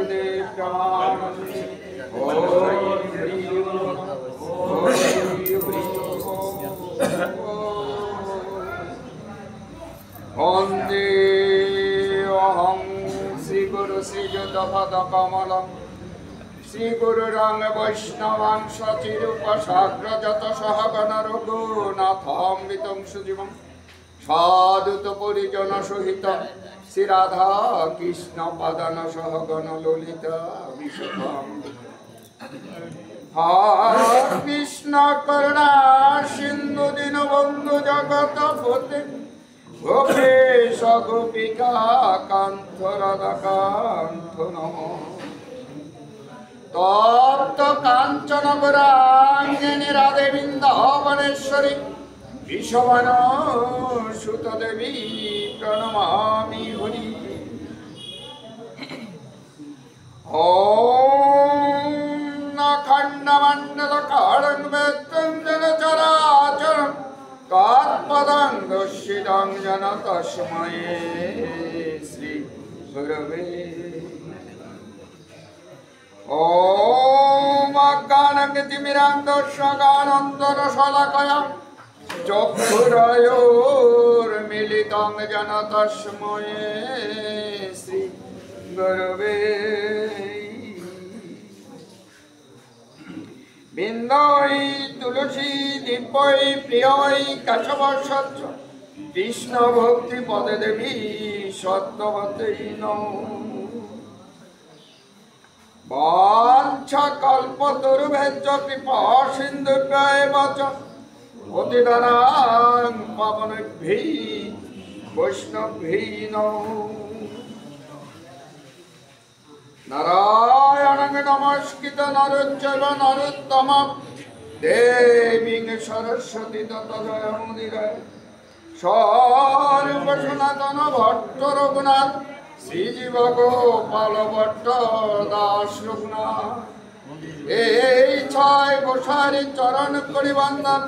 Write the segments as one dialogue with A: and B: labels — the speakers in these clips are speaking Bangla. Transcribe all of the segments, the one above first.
A: যুগে প্রমাণে বন্দে অহং শ্রী গুরু শ্রীযুতপদ কমলম শ্রী গুরুরং বৈষ্ণবাং সচিরূপসাগ্রজত সহগণ রঘুনাথং বিতং সুজীবং সাধুত পরিজন সহিত শ্রী রাধা কৃষ্ণ পাদান সহগণ ললিতা বিশোভং কৃষ্ণ করুণা সিন্ধু দীনবন্ধু জগৎপতে গোপেশ গোপিকা কান্ত রাধাকান্ত নমঃ তপ্ত কাঞ্চন গৌরাঙ্গিনী রাধে বৃন্দাবনেশ্বরী বিশ্ববন সুত দেবী প্রণমামি হরি। ওম নখণ্ডমণ্ডলকারং বেত্তঞ্জন চরাচরং তৎপদং দর্শিতং জন তস্मै শ্রী গুরবে। ওম অজ্ঞানতিমিরান্ধস্যগানন্তরশলাকয়া চক্ষুরয়োর্মিলিতং জন তস্मै শ্রী গুরবে। বিন্দৈ তুলসী দিব্যৈ প্রিয়ৈ কেশবস্য কৃষ্ণ ভক্তি পদে দেবী সত্যবতী নমঃ। বাঞ্ছা কল্পতরুভ্যশ্চ কৃপা সিন্ধুভ্যেব চ পতিতানাং পাবনেভ্যঃ বৈষ্ণবেভ্যঃ নমঃ। নারায়ণং নমস্কৃত নরং চৈব নরোত্তমং দেবীং সরস্বতী ততো জয়মুদীরয়ে। স্বরূপ সনাতন ভট্ট রঘুনাথ শ্রীজীব গোপাল ভট্ট দাস রঘুনাথ। এই ছয় গোসারি চরণ করি বন্দন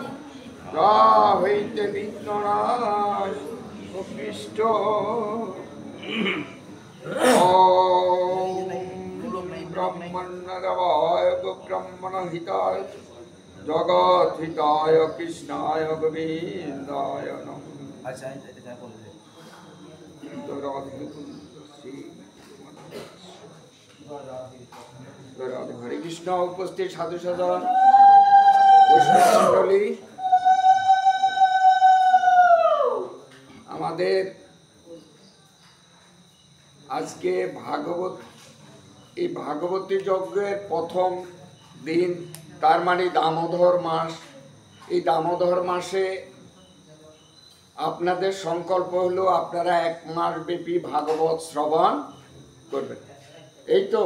A: হইতে বিঘ্ননাশ কৃষ্ট। ব্রহ্মণ্যদেবায় ব্রহ্মণ হিতায় জগৎ হিতায় কৃষ্ণায় গোবিন্দায় নমঃ। হরে কৃষ্ণ। উপস্থিত সাধু সাধন বৈষ্ণব মণ্ডলী, আমাদের আজকে এই ভাগবতী যজ্ঞের প্রথম দিন, তার মানে দামোদর মাস। এই দামোদর মাসে আপনাদের সংকল্প হলো আপনারা 1 মাস ব্যাপী ভাগবত শ্রবণ করবেন। এই তো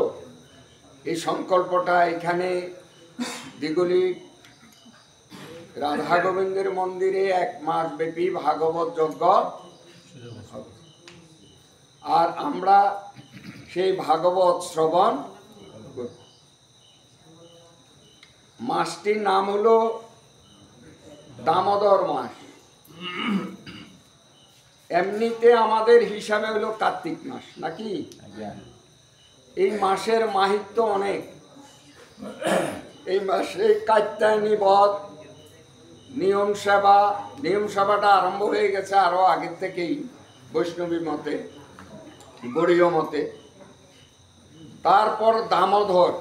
A: এই সংকল্পটা এখানে দিগুলি রাধা গোবিন্দের মন্দিরে 1 মাস ব্যাপী ভাগবত যজ্ঞ হবে। আর আমরা সেই ভাগবত শ্রবণ করব। মাসটির নাম হলো দামোদর মাস। এমনিতে আমাদের হিসাবে হলো কার্তিক মাস, নাকি? এই মাসের মাহাত্ম্য অনেক। এই মাসে কাত্যায়নী বধ, নিয়ম সেবাটা আরম্ভ হয়ে গেছে আরো আগের থেকেই বৈষ্ণবী মতে, গৌড়ীয় মতে। তারপর দামোদর,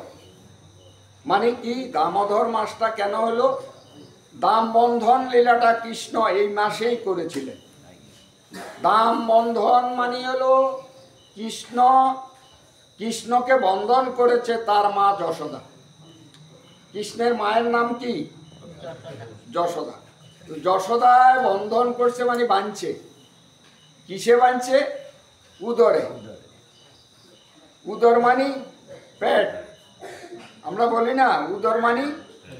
A: মানে কি? দামোদর মাসটা কেন হলো? দাম বন্ধন লীলাটা কৃষ্ণ এই মাসেই করেছিলেন। দাম বন্ধন মানে হলো কৃষ্ণকে বন্ধন করেছে তার মা যশোদা। কৃষ্ণের মায়ের নাম কি? যশোদা। যশোদায় বন্ধন করছে মানে বাঁধছে। কিসে বাঁধছে? উদরে। উদর মানি পেট। আমরা বলি না উদর মানি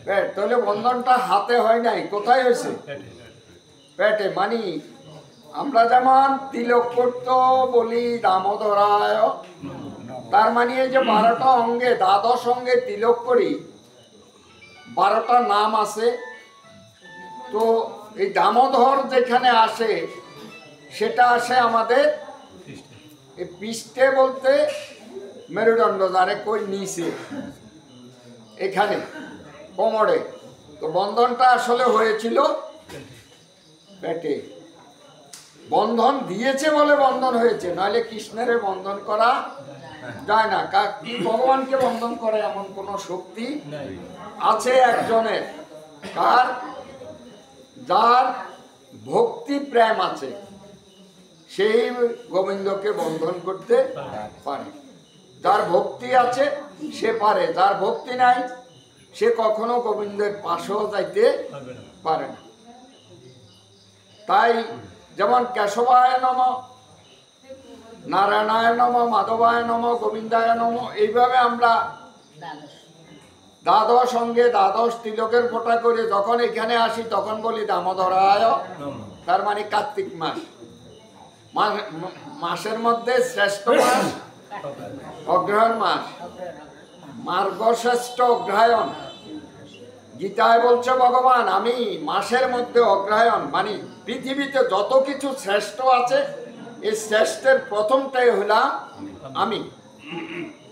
A: পেট। তাহলে বন্ধনটা হাতে হয় নাই, কোথায় হয়েছে? পেটে। মানি আমরা যেমন তিলক করতো বলি দামোদরায়, তার মানে এই যে 12টা অঙ্গে, দ্বাদশ অঙ্গে তিলক করি, 12টা নাম আছে। তো এই দামোদর যেখানে আসে সেটা আসে আমাদের পৃষ্ঠে, বলতে মেরুদণ্ড যারে কই নিচে এখানে কোমরে। তো বন্ধনটা আসলে হয়েছিল পেটে। বন্ধন দিয়েছে বলে বন্ধন হয়েছে, নইলে কৃষ্ণের বন্ধন করা যায় না। কি ভগবানকে বন্ধন করে এমন কোন শক্তি আছে একজনের, কার? যার ভক্তি প্রেম আছে, সেই গোবিন্দকে বন্ধন করতে পারে। যার ভক্তি আছে সে পারে, যার ভক্তি নাই সে কখনো গোবিন্দের পাশেও যাইতে পারে না। তাই যেমন কেশবায় নম, নারায়ণায় নম, মাধবায় নম, গোবিন্দায় নম, এইভাবে আমরা দ্বাদশ অঙ্গে দ্বাদশ তিলকের ফোঁটা করে যখন এখানে আসি তখন বলি দামোদরায়, তার মানে কার্তিক মাস। মাসের মধ্যে শ্রেষ্ঠ মাস অগ্রহায়ণ মাস, মার্গশ্রেষ্ঠ অগ্রহায়ণ। গীতায় বলছে ভগবান, আমি মাসের মধ্যে অগ্রহায়ণ, মানে পৃথিবীতে যত কিছু শ্রেষ্ঠ আছে এই শ্রেষ্ঠের প্রথমটাই হলাম আমি।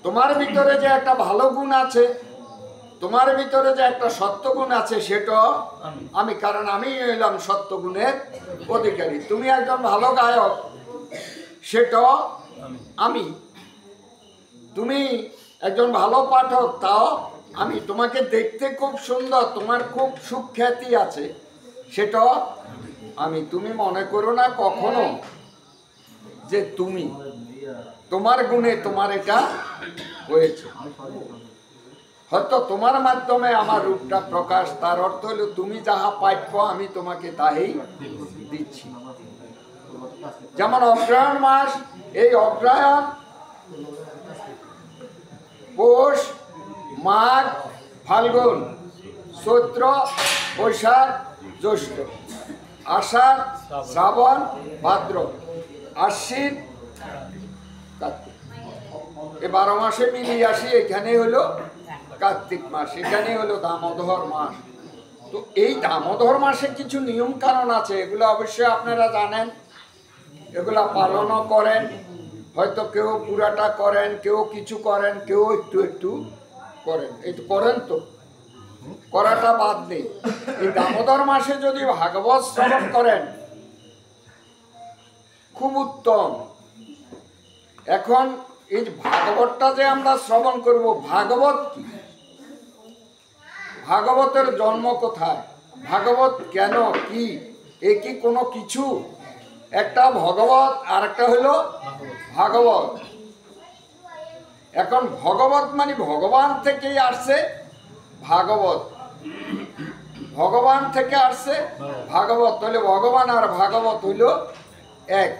A: তোমার ভিতরে যে একটা ভালো গুণ আছে, তোমার ভিতরে যে একটা সত্যগুণ আছে, সেটা আমি, কারণ আমি হইলাম সত্যগুণের অধিকারী। তুমি একজন ভালো গায়ক, সেটা আমি। তুমি একজন ভালো পাঠক, তাও আমি। তোমাকে দেখতে খুব সুন্দর, তোমার খুব সুখ্যাতি আছে, সেটা আমি। তুমি মনে করো না কখনো যে তুমি, তোমার গুণে তোমার এটা হয়েছে। হয়তো তোমার মাধ্যমে আমার রূপটা প্রকাশ, তার অর্থ হলো তুমি যাহা প্রাপ্য আমি তোমাকে তাই দিচ্ছি। যেমন অগ্রহায়ণ মাস, এই অগ্রহায়ণ, পৌষ, মাঘ, ফাল্গুন, চৈত্র, বৈশাখ, জ্যৈষ্ঠ, আষাঢ়, শ্রাবণ, ভাদ্র, আশ্বিন, কার্তিক, এই 12 মাসে মিলিয়ে আসি। এখানে হলো কার্তিক মাস, এখানে হলো দামোদর মাস। তো এই দামোদর মাসে কিছু নিয়ম কারণ আছে, এগুলো অবশ্যই আপনারা জানেন, এগুলা পালনও করেন। হয়তো কেউ পুরাটা করেন, কেউ কিছু করেন, কেউ একটু একটু করেন। এই তো করেন, তো করাটা বাদ নেই। এই দামোদর মাসে যদি ভাগবত শ্রবণ করেন খুব উত্তম। এখন এই ভাগবতটা যে আমরা শ্রবণ করব, ভাগবত কি? ভাগবতের জন্ম কোথায়? ভাগবত কেন? কি এ কি কোনো কিছু? একটা ভগবত আর একটা হলো ভাগবত। এখন ভগবত মানে ভগবান থেকেই আসছে ভাগবত, ভগবান থেকে আসছে ভাগবত। তাহলে ভগবান আর ভাগবত হইল এক,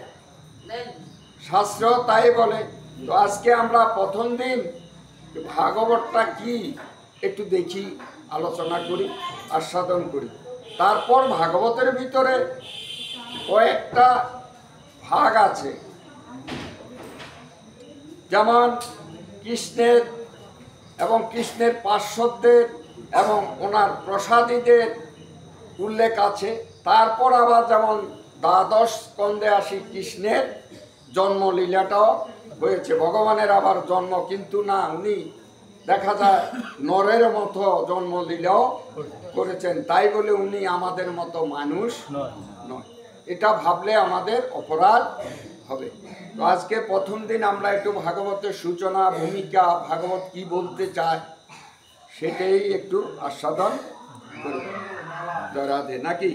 A: শাস্ত্র তাই বলে। তো আজকে আমরা প্রথম দিন ভাগবতটা কি একটু দেখি, আলোচনা করি, আস্বাদন করি। তারপর ভাগবতের ভিতরে কয়েকটা ভাগ আছে, যেমন কৃষ্ণের এবং কৃষ্ণের পার্শ্বদের এবং ওনার প্রসাদীদের উল্লেখ আছে। তারপর আবার যেমন দ্বাদশ স্কন্ধে আসি, কৃষ্ণের জন্মলীলাটাও হয়েছে। ভগবানের আবার জন্ম কিন্তু না, উনি দেখা যায় নরের মতো জন্মলীলাও করেছেন, তাই বলে উনি আমাদের মতো মানুষ নয়। এটা ভাবলে আমাদের অপরাধ হবে। তো আজকে প্রথম দিন আমরা একটু ভাগবতের সূচনা, ভূমিকা, ভাগবত কি বলতে চায় সেটাই একটু আস্বাদন করি। রাধে নাকি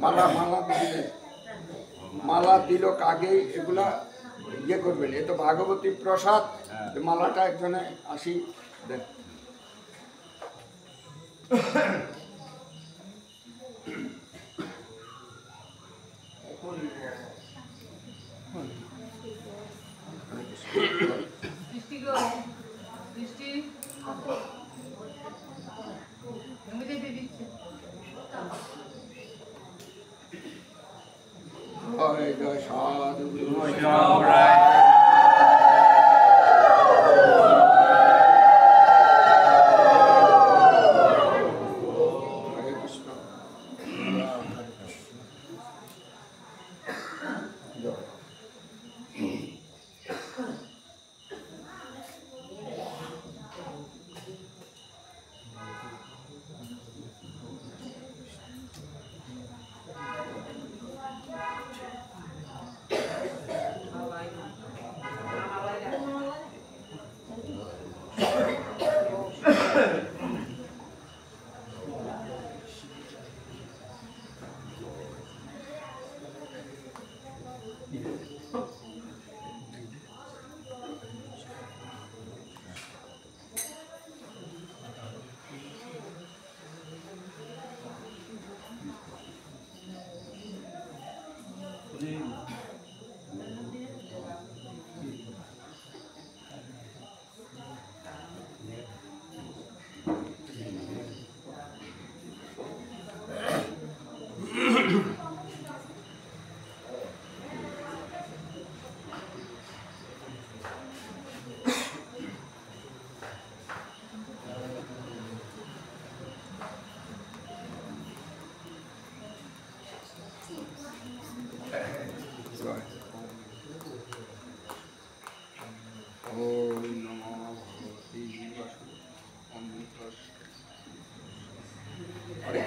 A: মালা মালা দিলে, মালা তিলক আগেই এগুলা ইয়ে করবেন। এ তো ভাগবতী প্রসাদ, মালাটা একজনে আসি দেন। জয় জয় সাধু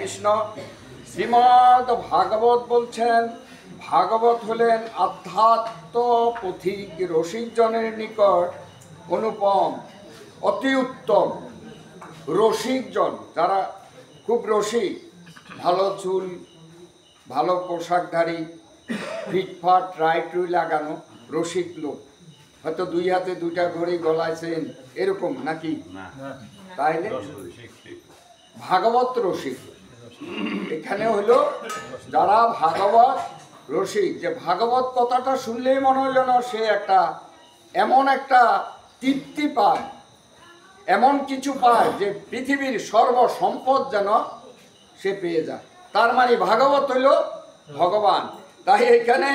A: কৃষ্ণ। শ্রীমদ্ ভাগবত বলছেন, ভাগবত হলেন আধ্যাত্ম পথিক রসিকজনের নিকট অনুপম, অতি উত্তম রসিকজন, যারা খুব রসিক, ভালো চুল, ভালো পোশাকধারী, ফিটফাট রাইটুই লাগানো রসিক লোক, হয়তো দুই হাতে দুইটা ঘড়ি গলাইছেন এরকম নাকি? তাইলে ভাগবত রসিক। এখানে হলো যারা ভাগবত রসিক, যে ভাগবত কথাটা শুনলেই মনে হইল না সে একটা এমন একটা তৃপ্তি পায়, এমন কিছু পায় যে পৃথিবীর সর্বসম্পদ যেন সে পেয়ে যায়। তার মানে ভাগবত হইল ভগবান। তাই এখানে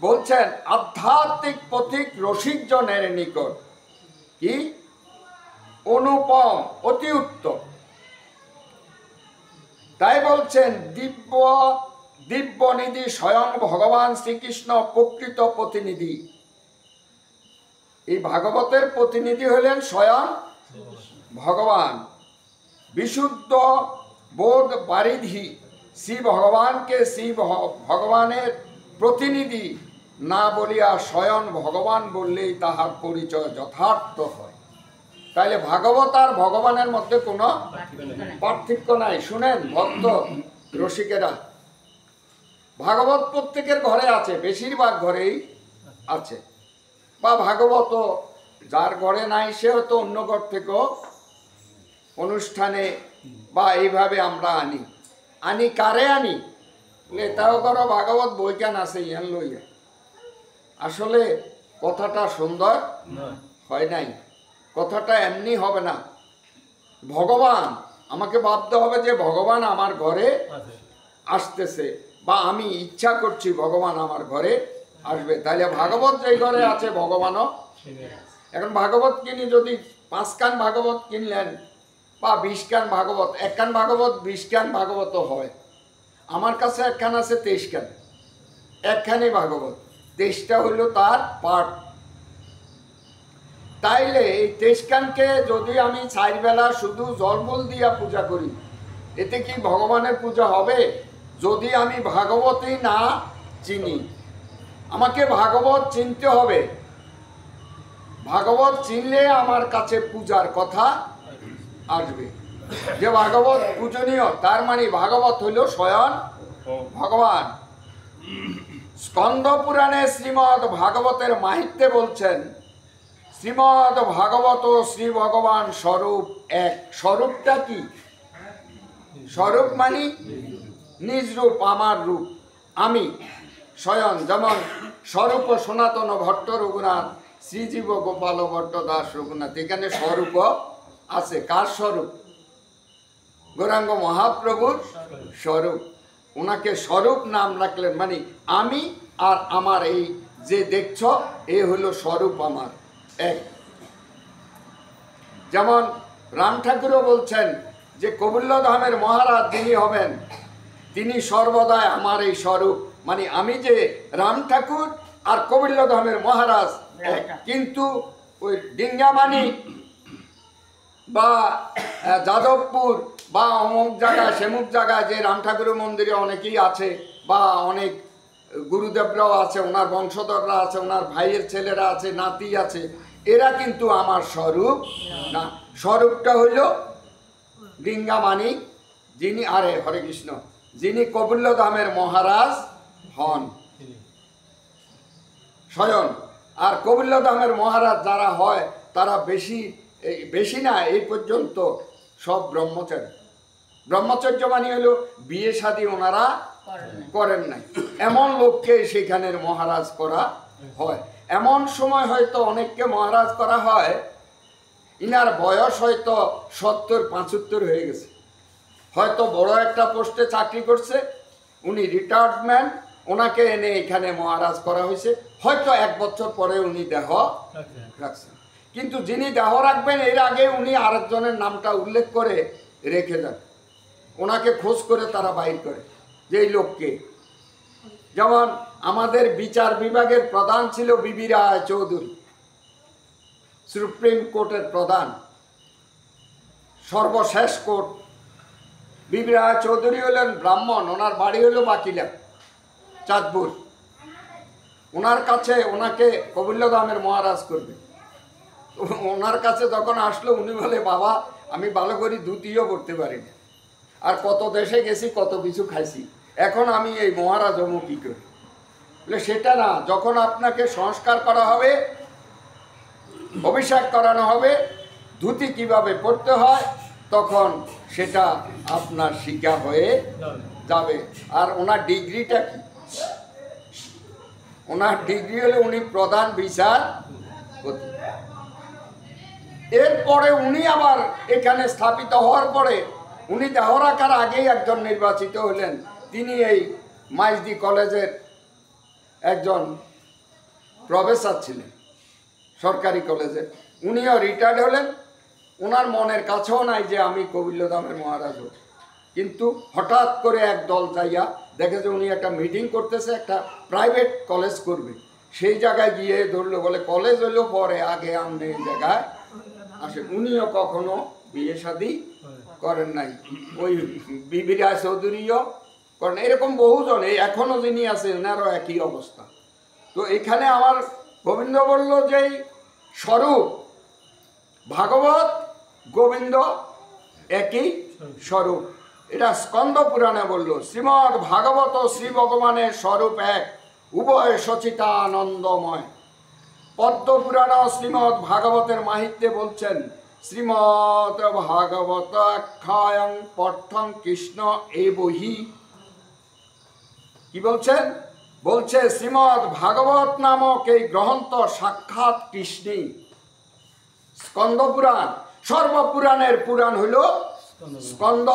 A: বলছেন আধ্যাত্মিক পথিক রসিকজনের নিকট কি অনুপম, অতি উত্তম। তাই বলছেন দিব্যনিধি স্বয়ং ভগবান শ্রীকৃষ্ণ প্রকৃত প্রতিনিধি। এই ভাগবতের প্রতিনিধি হলেন স্বয়ং ভগবান। বিশুদ্ধ বোধ বারিধি শ্রী ভগবানকে শ্রী ভগবানের প্রতিনিধি না বলিয়া স্বয়ং ভগবান বললেই তাহার পরিচয় যথার্থ হয়। তাইলে ভাগবত আর ভগবানের মধ্যে কোনো পার্থক্য নাই। শুনেন ভক্ত রসিকেরা, ভাগবত প্রত্যেকের ঘরে আছে, বেশিরভাগ ঘরেই আছে, বা ভাগবত যার ঘরে নাই সে হয়তো অন্য ঘর থেকেও অনুষ্ঠানে বা এইভাবে আমরা আনি কারে আনি তাও করো ভাগবত বই কেন আছে ইয়ান লইয়া। আসলে কথাটা সুন্দর হয় নাই, কথাটা এমনি হবে না। ভগবান আমাকে ভাবতে হবে যে ভগবান আমার ঘরে আসতেছে, বা আমি ইচ্ছা করছি ভগবান আমার ঘরে আসবে। তাহলে ভাগবত যেই ঘরে আছে ভগবানও। এখন ভাগবত কিনি, যদি 5 কান ভাগবত কিনলেন বা 20 কান ভাগবত, 1 কান ভাগবত 20 কান ভাগবত হয়। আমার কাছে 1 খান আছে 23 কান, 1 খানই ভাগবত, 23টা হইল তার পাঠ। তাইলে এই 23 কানকে যদি আমি 4 বেলা শুধু জলফুল দিয়া পূজা করি, এতে কি ভগবানের পূজা হবে? যদি আমি ভাগবতই না চিনি। আমাকে ভাগবত চিনতে হবে, ভাগবত চিনলে আমার কাছে পূজার কথা আসবে, যে ভাগবত পূজনীয়। তার মানে ভাগবত হইল স্বয়ং ভগবান। স্কন্দ পুরাণে শ্রীমদ্ ভাগবতের মাহিত্যে বলছেন, শ্রীমদ্ ভাগবত শ্রী ভগবান স্বরূপ এক। স্বরূপটা কি? স্বরূপ মানে নিজ রূপ, আমার রূপ, আমি স্বয়ং। যেমন স্বরূপ সনাতন ভট্ট রঘুনাথ, শ্রীজীব গোপাল ভট্ট দাস রঘুনাথ, এখানে স্বরূপ আছে। কার স্বরূপ? গৌরাঙ্গ মহাপ্রভুর স্বরূপ। ওনাকে স্বরূপ নাম রাখলেন, মানে আমি আর আমার এই যে দেখছ এ হলো স্বরূপ আমার এক। যেমন রাম ঠাকুরও বলছেন যে কবিল্লধামের মহারাজ যিনি হবেন তিনি সর্বদাই আমার এই স্বরূপ, মানে আমি যে রাম ঠাকুর আর কবিল্লধামের মহারাজ এক। কিন্তু ওই ডিঙ্গামানি বা যাদবপুর বা অমুক জায়গায় সেমুক জায়গায় যে রাম ঠাকুরের মন্দিরে অনেকেই আছে, বা অনেক গুরুদেবরাও আছে, ওনার বংশধররা আছে, ওনার ভাইয়ের ছেলেরা আছে, নাতি আছে, এরা কিন্তু আমার স্বরূপ না। স্বরূপটা হইল ডিঙ্গামানি, যিনি হরে কৃষ্ণ, যিনি কবিল্লধামের মহারাজ হন স্বয়ং। আর কবিল্লধামের মহারাজ যারা হয় তারা বেশি না, এই পর্যন্ত সব ব্রহ্মচারী। ব্রহ্মচর্য মানে হলো বিয়ে শাদী ওনারা করেন নাই, এমন লোককে সেখানের মহারাজ করা হয়। এমন সময় হয়তো অনেককে মহারাজ করা হয় ইনার বয়স হয়তো 70-75 হয়ে গেছে, হয়তো বড় একটা পোস্টে চাকরি করছে, উনি রিটায়ার্ডমেন্ট, ওনাকে এনে এখানে মহারাজ করা হয়েছে। হয়তো 1 বছর পরে উনি দেহ রাখছেন, কিন্তু যিনি দেহ রাখবেন এর আগে উনি আরেকজনের নামটা উল্লেখ করে রেখে যান, ওনাকে খোঁজ করে তারা বাইর করে যে এই লোককে। যেমন আমাদের বিচার বিভাগের প্রধান ছিল বিবি রায় চৌধুরী, সুপ্রিম কোর্টের প্রধান, সর্বশেষ কোর্ট। বিবি রায় চৌধুরী হলেন ব্রাহ্মণ, ওনার বাড়ি হলো বাকিলা, চাঁদপুর। ওনার কাছে ওনাকে কবিল্লধামের মহারাজ করবে। ওনার কাছে যখন আসলো উনি বলে, বাবা আমি ভালো করে ধুতিও করতে পারি না, আর কত দেশে গেছি, কত কিছু খাইছি, এখন আমি এই মহারাজ হবো কি করি? বলে সেটা না, যখন আপনাকে সংস্কার করা হবে, অভিষেক করানো হবে, ধুতি কিভাবে পড়তে হয়, তখন সেটা আপনার শিক্ষা হয়ে যাবে। আর ওনার ডিগ্রিটা কি? ওনার ডিগ্রি হলে উনি প্রধান বিচারপতি। এরপরে উনি আবার এখানে স্থাপিত হওয়ার পরে উনি দেহ রাখার আগেই একজন নির্বাচিত হলেন। তিনি এই মাইজদি কলেজের একজন প্রফেসর ছিলেন, সরকারি কলেজে। উনিও রিটায়ার্ড হলেন। ওনার মনের কাছেও নাই যে আমি কবিল্লধামের মহারাজ হব, কিন্তু হঠাৎ করে এক দল যাইয়া দেখে যে উনি একটা মিটিং করতেছে, একটা প্রাইভেট কলেজ করবে, সেই জায়গায় গিয়ে ধরলো, বলে কলেজ হইলো পরে, আগে আমনে এই জায়গায় আসে। উনিও কখনো বিয়ে শাদী করেন নাই, ওই বিবি রায় চৌধুরীও করেন। এরকম বহুজন, এই এখনো যিনি আছেন এনারও একই অবস্থা। তো এখানে আমার গোবিন্দ বলল যে স্বরূপ ভাগবত গোবিন্দ একই স্বরূপ। এটা স্কন্দ পুরাণে বলল, শ্রীমদ্ ভাগবত শ্রী ভগবানের স্বরূপ এক, উভয় সচিতানন্দময়। পদ্ম পুরাণ শ্রীমদ্ ভাগবতের মাহিত্যে বলছেন, শ্রীমদ্ ভাগবত আখ্যায়ং পঠং কৃষ্ণ এবহি। কি বলছেন? বলছে শ্রীমদ্ ভাগবত নামক এই গ্রন্থ সাক্ষাৎ কৃষ্ণই। স্কন্দ পুরাণ, সর্বপুরাণের পুরাণ হইল স্কন্দ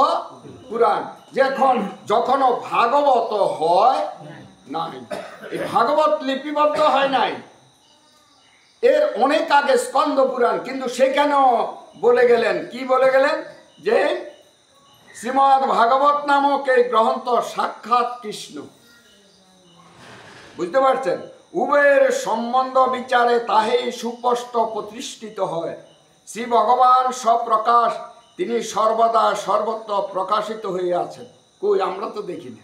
A: পুরাণ। যখনও ভাগবত হয় নাই, এই ভাগবত লিপিবদ্ধ হয় নাই, এর অনেক আগে স্কন্দ পুরাণ। কিন্তু সেখানেও বলে গেলেন, কি বলে গেলেন? যে শ্রীমদ্ ভাগবত নামক এই গ্রন্থ সাক্ষাৎ কৃষ্ণ। বুঝতে পারছেন? উভয়ের সম্বন্ধ বিচারে তাহেই সুস্পষ্ট প্রতিষ্ঠিত হয়। শ্রী ভগবান স্বপ্রকাশ, তিনি সর্বদা সর্বত্র প্রকাশিত হয়ে আছেন। কই, আমরা তো দেখি না।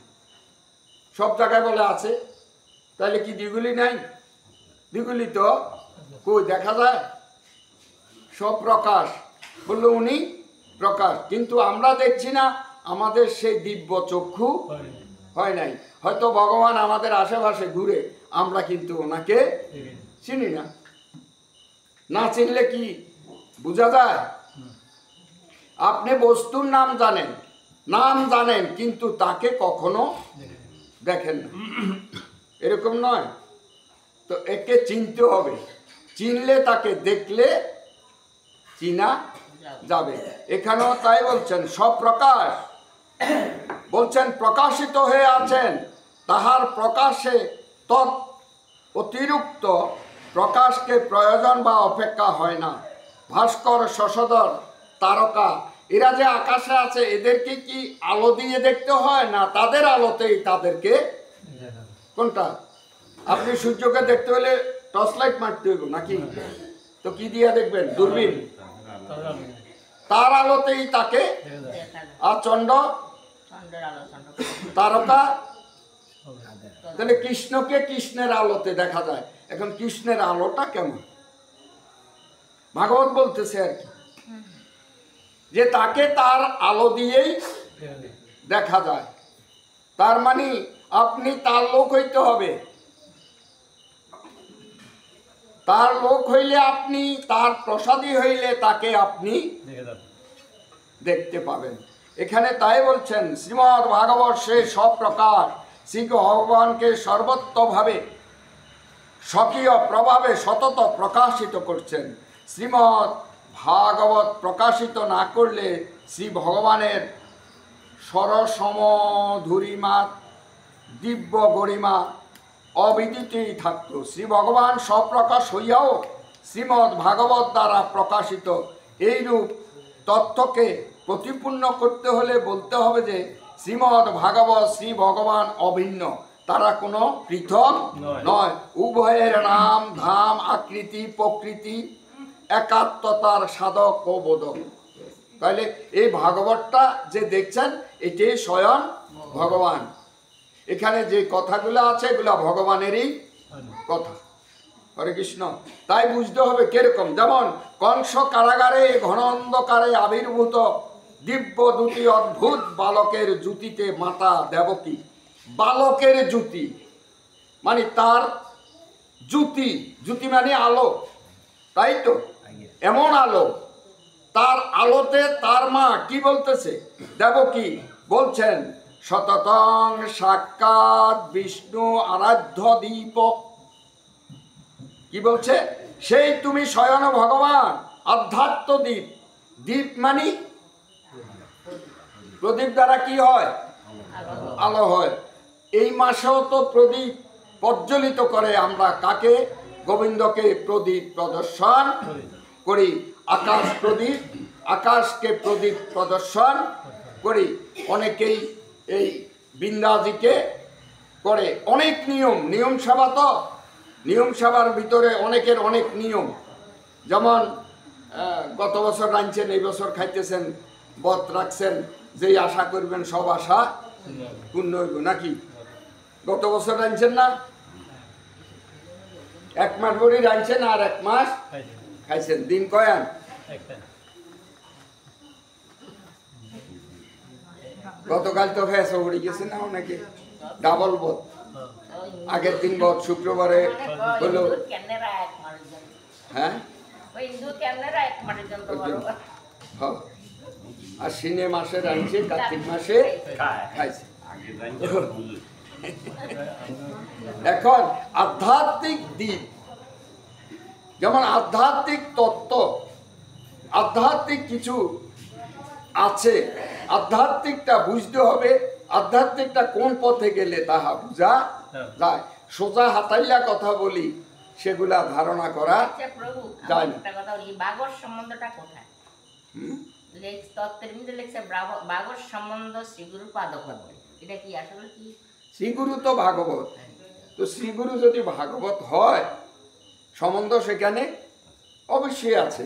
A: সব জায়গায় বলে আছে, তাহলে কি দ্বিগুলি নাই? দ্বিগুলি তো কই দেখা যায়? সব প্রকাশ বললো উনি প্রকাশ, কিন্তু আমরা দেখছি না। আমাদের সেই দিব্য চক্ষু হয় নাই। হয়তো ভগবান আমাদের আশেপাশে ঘুরে, আমরা কিন্তু ওনাকে চিনি না। না চিনলে কি বোঝা যায়? আপনি বস্তুর নাম জানেন, কিন্তু তাকে কখনো দেখেন না, এরকম নয়? তো একে চিনতে হবে, চিনলে তাকে দেখলে চিনা যাবে। এখানেও তাই বলছেন, সব প্রকাশ বলছেন প্রকাশিত হয়ে আছেন, তাহার প্রকাশে তৎ অতিরিক্ত প্রকাশকে প্রয়োজন বা অপেক্ষা হয় না। ভাস্কর, শশধর, তারকা, এরা যে আকাশে আছে, এদেরকে কি আলো দিয়ে দেখতে হয়, না তাদের আলোতেই তাদেরকে? কোনটা? আপনি সূর্যকে দেখতে হলে টর্চ লাইট মারতে হইব নাকি? তো কি দিয়ে দেখবেন? দূরবীন। তার আলোতেই তাকে। আর চন্দ্র, তারকা, তাহলে কৃষ্ণকে কৃষ্ণের আলোতে দেখা যায়। এখন কৃষ্ণের আলোটা কেমন? ভাগবত বলতেছে আর কি, যে তাকে তার আলো দিয়েই দেখা যায়। তার মানে আপনি তার লোক হইতে হবে। তার লোক হইলে আপনি, তার প্রসাদী হইলে তাকে আপনি দেখতে পাবেন। এখানে তাই বলছেন, শ্রীমদ্ ভাগবত সে সব প্রকার শ্রী ভগবানকে সর্বত্রভাবে স্বকীয় প্রভাবে সতত প্রকাশিত করছেন। শ্রীমদ্ ভাগবত প্রকাশিত না করলে শ্রী ভগবানের সরসমধুরিমা দিব্য গরিমা অবিদিতই থাকত। শ্রী ভগবান স্বপ্রকাশ হইয়াও শ্রীমদ্ ভাগবত দ্বারা প্রকাশিত এইরূপ তথ্যকে প্রতিপূর্ণ করতে হলে বলতে হবে যে শ্রীমদ্ ভাগবত শ্রী ভগবান অভিন্ন, তারা কোনো পৃথক নয়। উভয়ের নাম, ধাম, আকৃতি, প্রকৃতি একাত্মতার সাধক ও বোধক। তাহলে এই ভাগবতটা যে দেখছেন এটাই স্বয়ং ভগবান। এখানে যে কথাগুলো আছে এগুলো ভগবানেরই কথা। হরে কৃষ্ণ। তাই বুঝতে হবে কিরকম, যেমন কংস কারাগারে ঘন অন্ধকারে আবির্ভূত দিব্য দুটি অদ্ভুত বালকের জুতিতে মাতা দেবকী। বালকের জুতি মানে তার জুতি, জুতি মানে আলো, তাই তো? এমন আলো, তার আলোতে তার মা কি বলতেছে? দেবকী বলছেন সততং সাক্ষাৎ বিষ্ণু আরাধ্য দীপ। কি বলছে? সেই তুমি স্বয়ং ভগবান আধ্যাত্ম দ্বীপ। দ্বীপ মানে প্রদীপ দ্বারা কি হয়? আলো হয়। এই মাসেও তো প্রদীপ প্রজ্বলিত করে আমরা কাকে? গোবিন্দকে প্রদীপ প্রদর্শন করি। আকাশ প্রদীপ, আকাশকে প্রদীপ প্রদর্শন করি। অনেকেই এই বৃন্দাজিকে করে। অনেক নিয়ম, নিয়ম সভা তো, নিয়ম সভার ভিতরে অনেকের অনেক নিয়ম। যেমন গত বছর রাঁধছেন, এই বছর খাইতেছেন, ব্রত রাখছেন, যেই আশা করবেন সব আশা পূর্ণ হইব নাকি? গত বছর রাঁধছেন না? 1 মাস ভরি রাঁধছেন আর 1 মাস খাইছেন। দিন কয়ান? গতকাল তো ফেসা ভরি গেছে না অনেকে, ডাবল ব্রত। আগের দিন ব্রত শুক্রবারে হলো, হ্যাঁ, আশ্বিনে মাসে রাঁধছে, কার্তিক মাসে খাইছে। এখন আধ্যাত্মিক দিক, যেমন আধ্যাত্মিক তত্ত্ব, আধ্যাত্মিক কিছু আছে, আধ্যাত্মিকটা বুঝতে হবে। আধ্যাত্মিকটা কোন পথে গেলে তাহা বুঝা যায়। সোজা হাতাইলা কথা বলি, সেগুলা ধারণা করা যায় না।
B: বাগর সম্বন্ধটা কোথায়? তত্ত্বের মধ্যে লেখছে বাগর সম্বন্ধ শ্রীগুরু পাদপদ্মে। এটা কি আসলে কি?
A: শ্রীগুরু তো ভাগবত, তো শ্রীগুরু যদি ভাগবত হয় সম্বন্ধ সেখানে অবশ্যই আছে।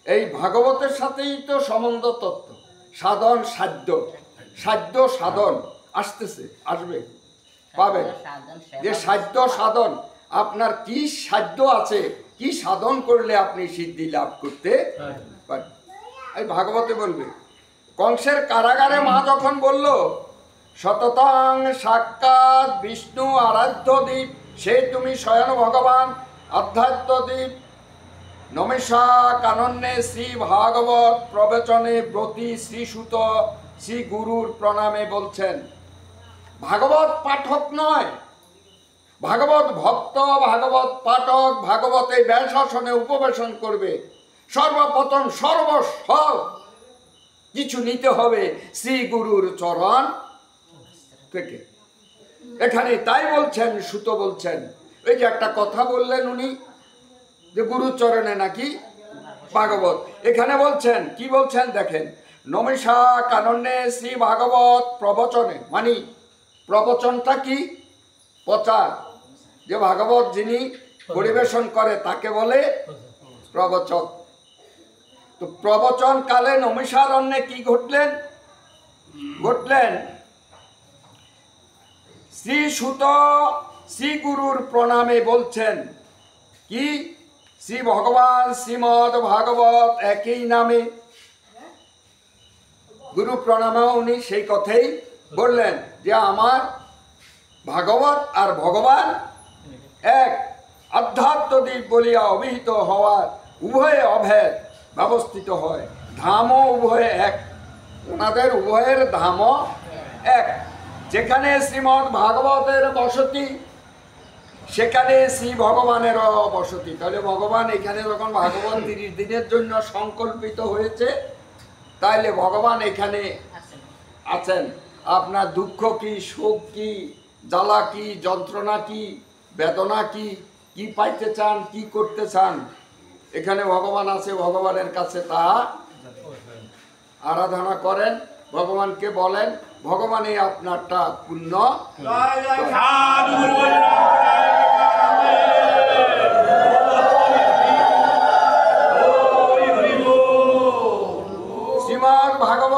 A: এই ভাগবতের সাথেই তো সম্বন্ধ তত্ত্ব, সাধন সাধ্য, সাধ্য সাধন আসতেছে, আসবে, পাবেন। যে সাধ্য সাধন, আপনার কি সাধ্য আছে, কি সাধন করলে আপনি সিদ্ধি লাভ করতে পারেন, এই ভাগবতে বলবে। কংসের কারাগারে মা যখন বলল সততং সাক্ষাৎ বিষ্ণু আরাধ্য দ্বীপ, সে তুমি স্বয়ং ভগবান আধ্যাত্ম দ্বীপ, নমেশা কানন্যে শ্রী ভাগবত প্রবচনে ব্রতী শ্রীসুত শ্রী গুরুর প্রণামে বলছেন। ভাগবত পাঠক নয়, ভাগবত ভক্ত, ভাগবত পাঠক, ভাগবতে ব্যাসাসনে উপবেশন করবে। সর্বপ্রথম সর্বস্ব কিছু নিতে হবে শ্রী গুরুর চরণ থেকে। এখানে তাই বলছেন, সুত বলছেন, এই যে একটা কথা বললেন উনি যে গুরুচরণে নাকি ভাগবত, এখানে বলছেন কি বলছেন দেখেন, নমেশা কানন্যে শ্রী ভাগবত প্রবচনে, মানে প্রবচনটা কি? প্রচার। যে ভাগবত যিনি পরিবেশন করে তাকে বলে প্রবচক। তো প্রবচন কালে নমিষারণ্যে কি ঘটলেন? শ্রী সুত শ্রী গুরুর প্রণামে বলছেন কি? শ্রী ভগবান শ্রীমদ ভাগবত একই নামে। গুরু প্রণামেও উনি সেই কথাই বললেন যে আমার ভাগবত আর ভগবান এক, আধ্যাত্মদিক বলিয়া অভিহিত হওয়ার উভয়ে অভেদ ব্যবস্থিত হয়। ধামও উভয়ে এক, ওনাদের উভয়ের ধামও এক। যেখানে শ্রীমদ ভাগবতের বসতি সেখানে শ্রী ভগবানেরও বসতি। তাহলে ভগবান এখানে যখন ভাগবত 30 দিনের জন্য সংকল্পিত হয়েছে, তাইলে ভগবান এখানে আছেন। আপনার দুঃখ কি, সুখ কি, জ্বালা কি, যন্ত্রণা কি, বেদনা কি, কি পাইতে চান, কি করতে চান, এখানে ভগবান আছে। ভগবানের কাছে তা আরাধনা করেন, ভগবানকে বলেন, ভগবানই আপনারটা পূর্ণ। শ্রী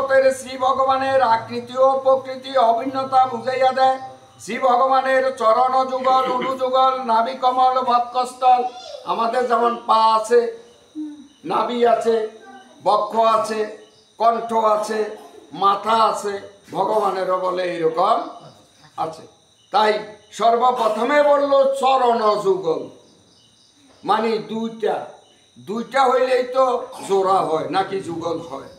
A: ভাগবতের শ্রী ভগবানের আকৃতি ও প্রকৃতি অভিন্নতা বুঝাইয়া দেয়। শ্রী ভগবানের চরণ যুগল, উরু যুগল, নাভি কমল, বক্ষস্থল। আমাদের যেমন পা আছে, নাভি আছে, বক্ষ আছে, কণ্ঠ আছে, মাথা আছে, ভগবানেরও বলে এইরকম আছে। তাই সর্বপ্রথমে বলল চরণ যুগল, মানে দুইটা হইলেই তো জোড়া হয় নাকি যুগল হয়।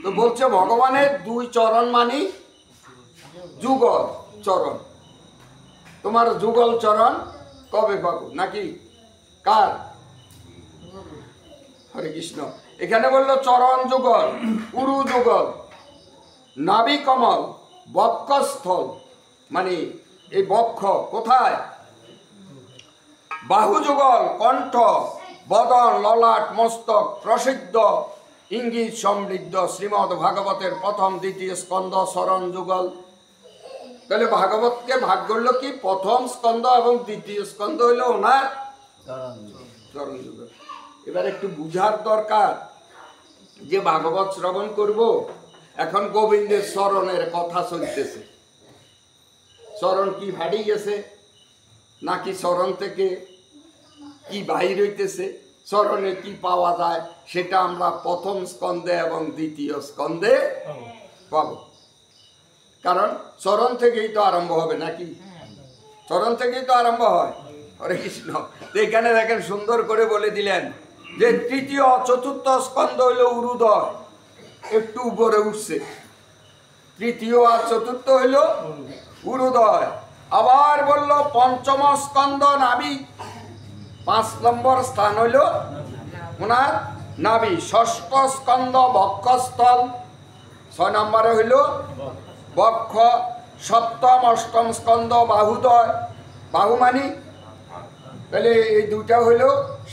A: তো বলছে ভগবানের দুই চরণ মানি যুগল চরণ। তোমার যুগল চরণ কবে পাবো নাকি কার? হরে কৃষ্ণ। এখানে বললো চরণ যুগল, উরু যুগল, নাভি কমল, বক্ষস্থল, মানে এই বক্ষ কোথায়, বাহু যুগল, কণ্ঠ, বদন, ললাট, মস্তক, প্রসিদ্ধ ইঙ্গিত সমৃদ্ধ শ্রীমদ্ ভাগবতের প্রথম দ্বিতীয় স্কন্ধ চরণ যুগল। তাহলে ভাগবতকে ভাগ করলো কি প্রথম স্কন্ধ এবং দ্বিতীয় স্কন্ধ হইলো ওনার চরণ যুগল। এবার একটু বুঝার দরকার যে ভাগবত শ্রবণ করব, এখন গোবিন্দের চরণের কথা চলতেছে। চরণ কি ভাড়ি গেছে নাকি চরণ থেকে কি বাহির হইতেছে, চরণে কি পাওয়া যায় সেটা আমরা প্রথম স্কন্ধে এবং দ্বিতীয় স্কন্ধে পাব। কারণ চরণ থেকেই তো আরম্ভ হবে নাকি, চরণ থেকেই তো আরম্ভ হয়। হরে কৃষ্ণ। তো এখানে দেখেন সুন্দর করে বলে দিলেন যে তৃতীয় চতুর্থ স্কন্ধ হইল উরুদয়, একটু উপরে উঠছে। তৃতীয় আর চতুর্থ হইল উরুদয়। আবার বলল পঞ্চম স্কন্ধ নাভি, 5 নম্বর স্থান হইল ওনার নাভি। ষষ্ঠ স্কন্ধ বক্ষস্থল, 6 নম্বরে হইল বক্ষ। সপ্তম অষ্টম স্কন্ধ বাহুদয়, বাহু মানি, তাহলে এই দুটা হইল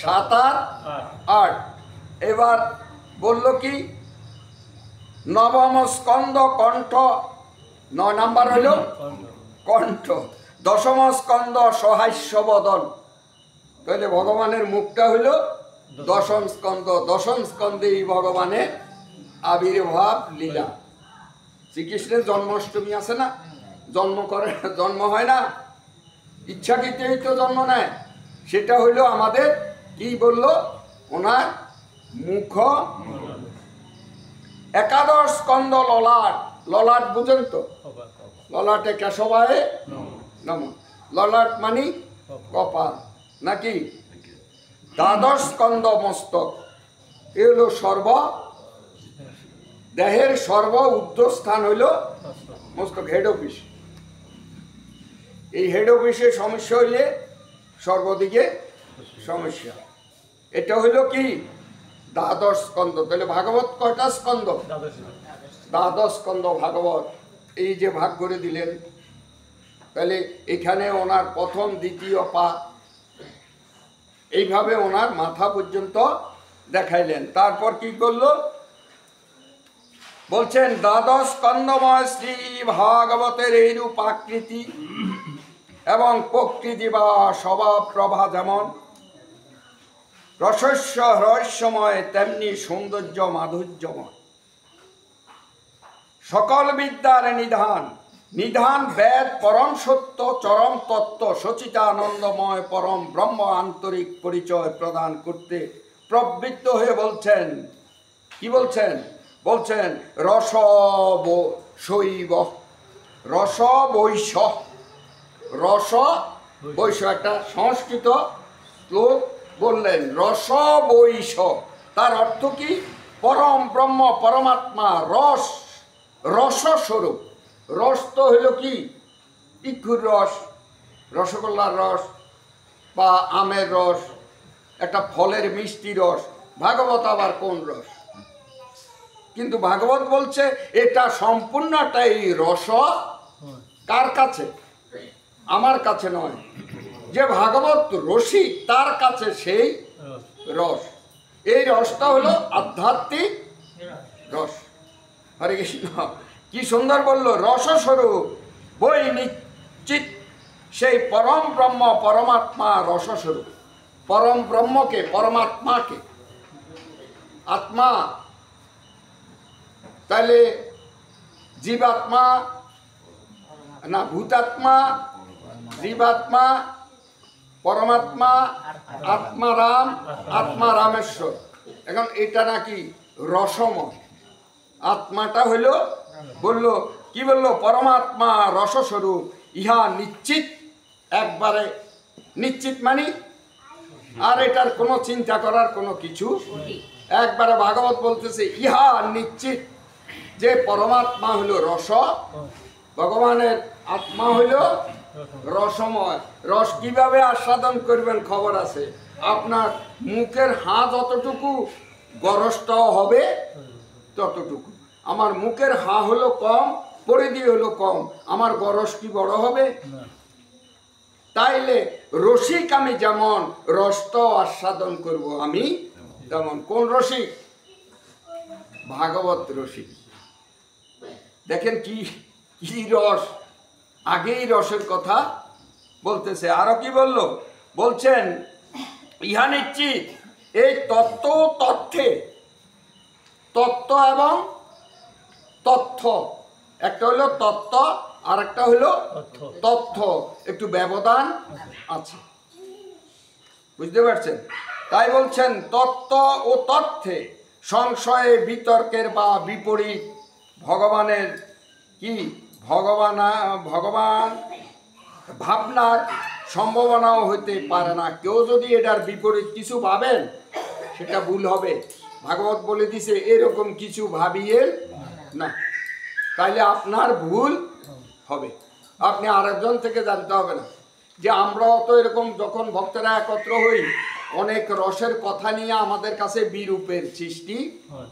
A: 7 আর 8। এবার বলল কি নবম স্কন্ধ কণ্ঠ, 9 নাম্বার হইল কণ্ঠ। দশম স্কন্ধ সহাস্য বদন, তাহলে ভগবানের মুখটা হইল দশম স্কন্ধ। দশম স্কন্ধে এই ভগবানের আবির্ভাব লীলা। শ্রীকৃষ্ণের জন্মাষ্টমী আছে না, জন্ম হয় না, ইচ্ছাকৃতই তো জন্ম নেয়। সেটা হইল আমাদের কি বলল ওনার মুখ। একাদশ স্কন্ধ ললাট, ললাট বুঝেন তো, ললাটে কেশবায় নম, ললাট মানি কপাল নাকি। দ্বাদশ স্কন্ধ মস্তক, এ হলো দেহের সর্ব উর্ধ্বস্থান হইল মস্তক, হেড অফিস। এই হেড অফিসে সমস্যা হইলে সর্বদিকে সমস্যা। এটা হইল কি দ্বাদশ স্কন্ধ। তাহলে ভাগবত কয়টা স্কন্ধ? দ্বাদশ স্কন্ধ ভাগবত। এই যে ভাগ করে দিলেন, তাহলে এখানে ওনার প্রথম দ্বিতীয় পা, এইভাবে ওনার মাথা পর্যন্ত দেখাইলেন। তারপর কি করলো বলছেন দ্বাদশ স্কন্ধময় শ্রী ভাগবতের এইরূপ আকৃতি এবং প্রকৃতি বা স্বভাব প্রভা যেমন রহস্যময় তেমনি সৌন্দর্য মাধুর্যময়। সকল বিদ্যার নিধান বেদ পরম সত্য চরম তত্ত্ব সচিতানন্দময় পরম ব্রহ্ম আন্তরিক পরিচয় প্রদান করতে প্রবৃত্ত হয়ে বলছেন। কি বলছেন? বলছেন রস বৈশ, একটা সংস্কৃত শ্লোক বললেন, রস বৈশ। তার অর্থ কি? পরম ব্রহ্ম পরমাত্মা রসস্বরূপ। রস তো হইল কি ইক্ষুর রস, রসগোল্লার রস বা আমের রস, একটা ফলের মিষ্টি রস। ভাগবত আবার কোন রস? কিন্তু ভাগবত বলছে এটা সম্পূর্ণটাই রস। কার কাছে? আমার কাছে নয়। যে ভাগবত রসিক তার কাছে সেই রস। এই রসটা হলো আধ্যাত্মিক রস। হরে কৃষ্ণ। কি সুন্দর বললো, রসস্বরূপ বই নিশ্চিত সেই পরম ব্রহ্ম পরমাত্মা রসস্বরূপ। পরম ব্রহ্মকে, পরমাত্মাকে, আত্মা তাহলে জীবাত্মা না ভূতাত্মা, জীবাত্মা, পরমাত্মা, আত্মারাম, আত্মা রামেশ্বর। এখন এটা নাকি রসময়। আত্মাটা হইল বলল কি বলল, পরমাত্মা রসস্বরূপ, ইহা নিশ্চিত, একবারে নিশ্চিত মানি আর এটার কোনো চিন্তা করার কোনো কিছু একবারে ভাগবত বলতেছে ইহা নিশ্চিত যে পরমাত্মা হইল রস, ভগবানের আত্মা হইল রসময়। রস কিভাবে আস্বাদন করবেন খবর আছে, আপনার মুখের হাঁ যতটুকু গরসটাও হবে ততটুকু। আমার মুখের হাঁ হলো কম, পরিধি হলো কম, আমার গরস কি বড় হবে? তাইলে রসিক আমি যেমন, রসটাও আস্বাদন করব আমি তেমন। কোন রসিক? ভাগবত রসিক। দেখেন কি কি রস, আগেই রসের কথা বলতেছে। আরো কি বললো, বলছেন ইহা নিশ্চিত, এই তত্ত্ব তথ্যে, তত্ত্ব এবং তথ্য, একটা হলো তত্ত্ব আর একটা হলো তথ্য, একটু ব্যবধান আছে, বুঝতে পারছেন? তাই বলছেন তত্ত্ব ও তথ্যে সংশয়ে বিতর্কের বা বিপরীত ভগবানের কি ভগবান ভাবনার সম্ভাবনাও হইতে পারে না। কেউ যদি এটার বিপরীত কিছু ভাবেন সেটা ভুল হবে। ভাগবত বলে দিছে এরকম কিছু ভাবিয়ে না, তাইলে আপনার ভুল হবে। আপনি আরেকজন থেকে জানতে হবে না যে আমরাও তো এরকম যখন ভক্তরা একত্র হই অনেক রসের কথা নিয়ে আমাদের কাছে বিরূপের সৃষ্টি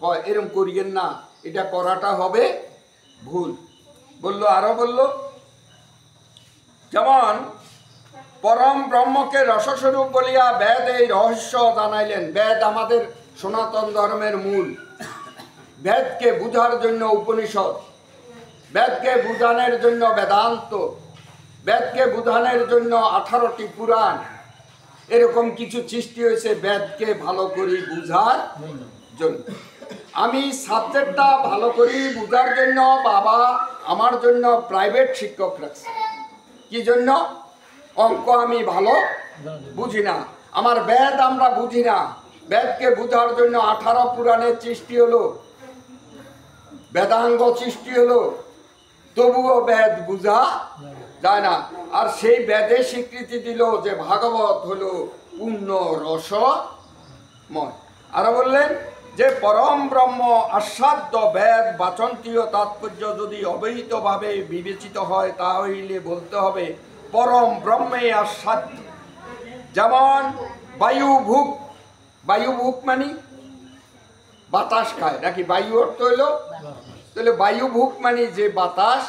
A: হয়, এরকম করিয়েন না, এটা করাটা হবে ভুল। বললো আরো বললো, যেমন পরম ব্রহ্মকে রসস্বরূপ বলিয়া বেদ এই রহস্য জানাইলেন। বেদ আমাদের সনাতন ধর্মের মূল। বেদকে বুঝার জন্য উপনিষদ, বেদকে বুঝানোর জন্য বেদান্ত, বেদকে বুঝানোর জন্য 18টি পুরাণ, এরকম কিছু সৃষ্টি হয়েছে বেদকে ভালো করে বুঝার জন্য। আমি সাবজেক্টটা ভালো করে বুঝার জন্য বাবা আমার জন্য প্রাইভেট শিক্ষক রাখছে। কি জন্য? অঙ্ক আমি ভালো বুঝি না, আমার বেদ আমরা বুঝি না, বেদকে বুঝার জন্য 18 পুরাণের সৃষ্টি হলো, বেদাঙ্গ সৃষ্টি হলো, তবুও বেদ বুঝা যায় না। আর সেই বেদে স্বীকৃতি দিল যে ভাগবত হলো পূর্ণ রসময়। আরো বললেন যে পরম ব্রহ্ম আস্বাদ্য বেদ বাচন্তীয় তাৎপর্য যদি অবহিতভাবে বিবেচিত হয় তাহলে বলতে হবে পরম ব্রহ্মে আস্বাদ্য। যেমন বায়ু ভুক, বায়ু ভুক মানে বাতাস খায় নাকি? বায়ু অর্থ হইল, তাহলে বায়ু ভুক মানে যে বাতাস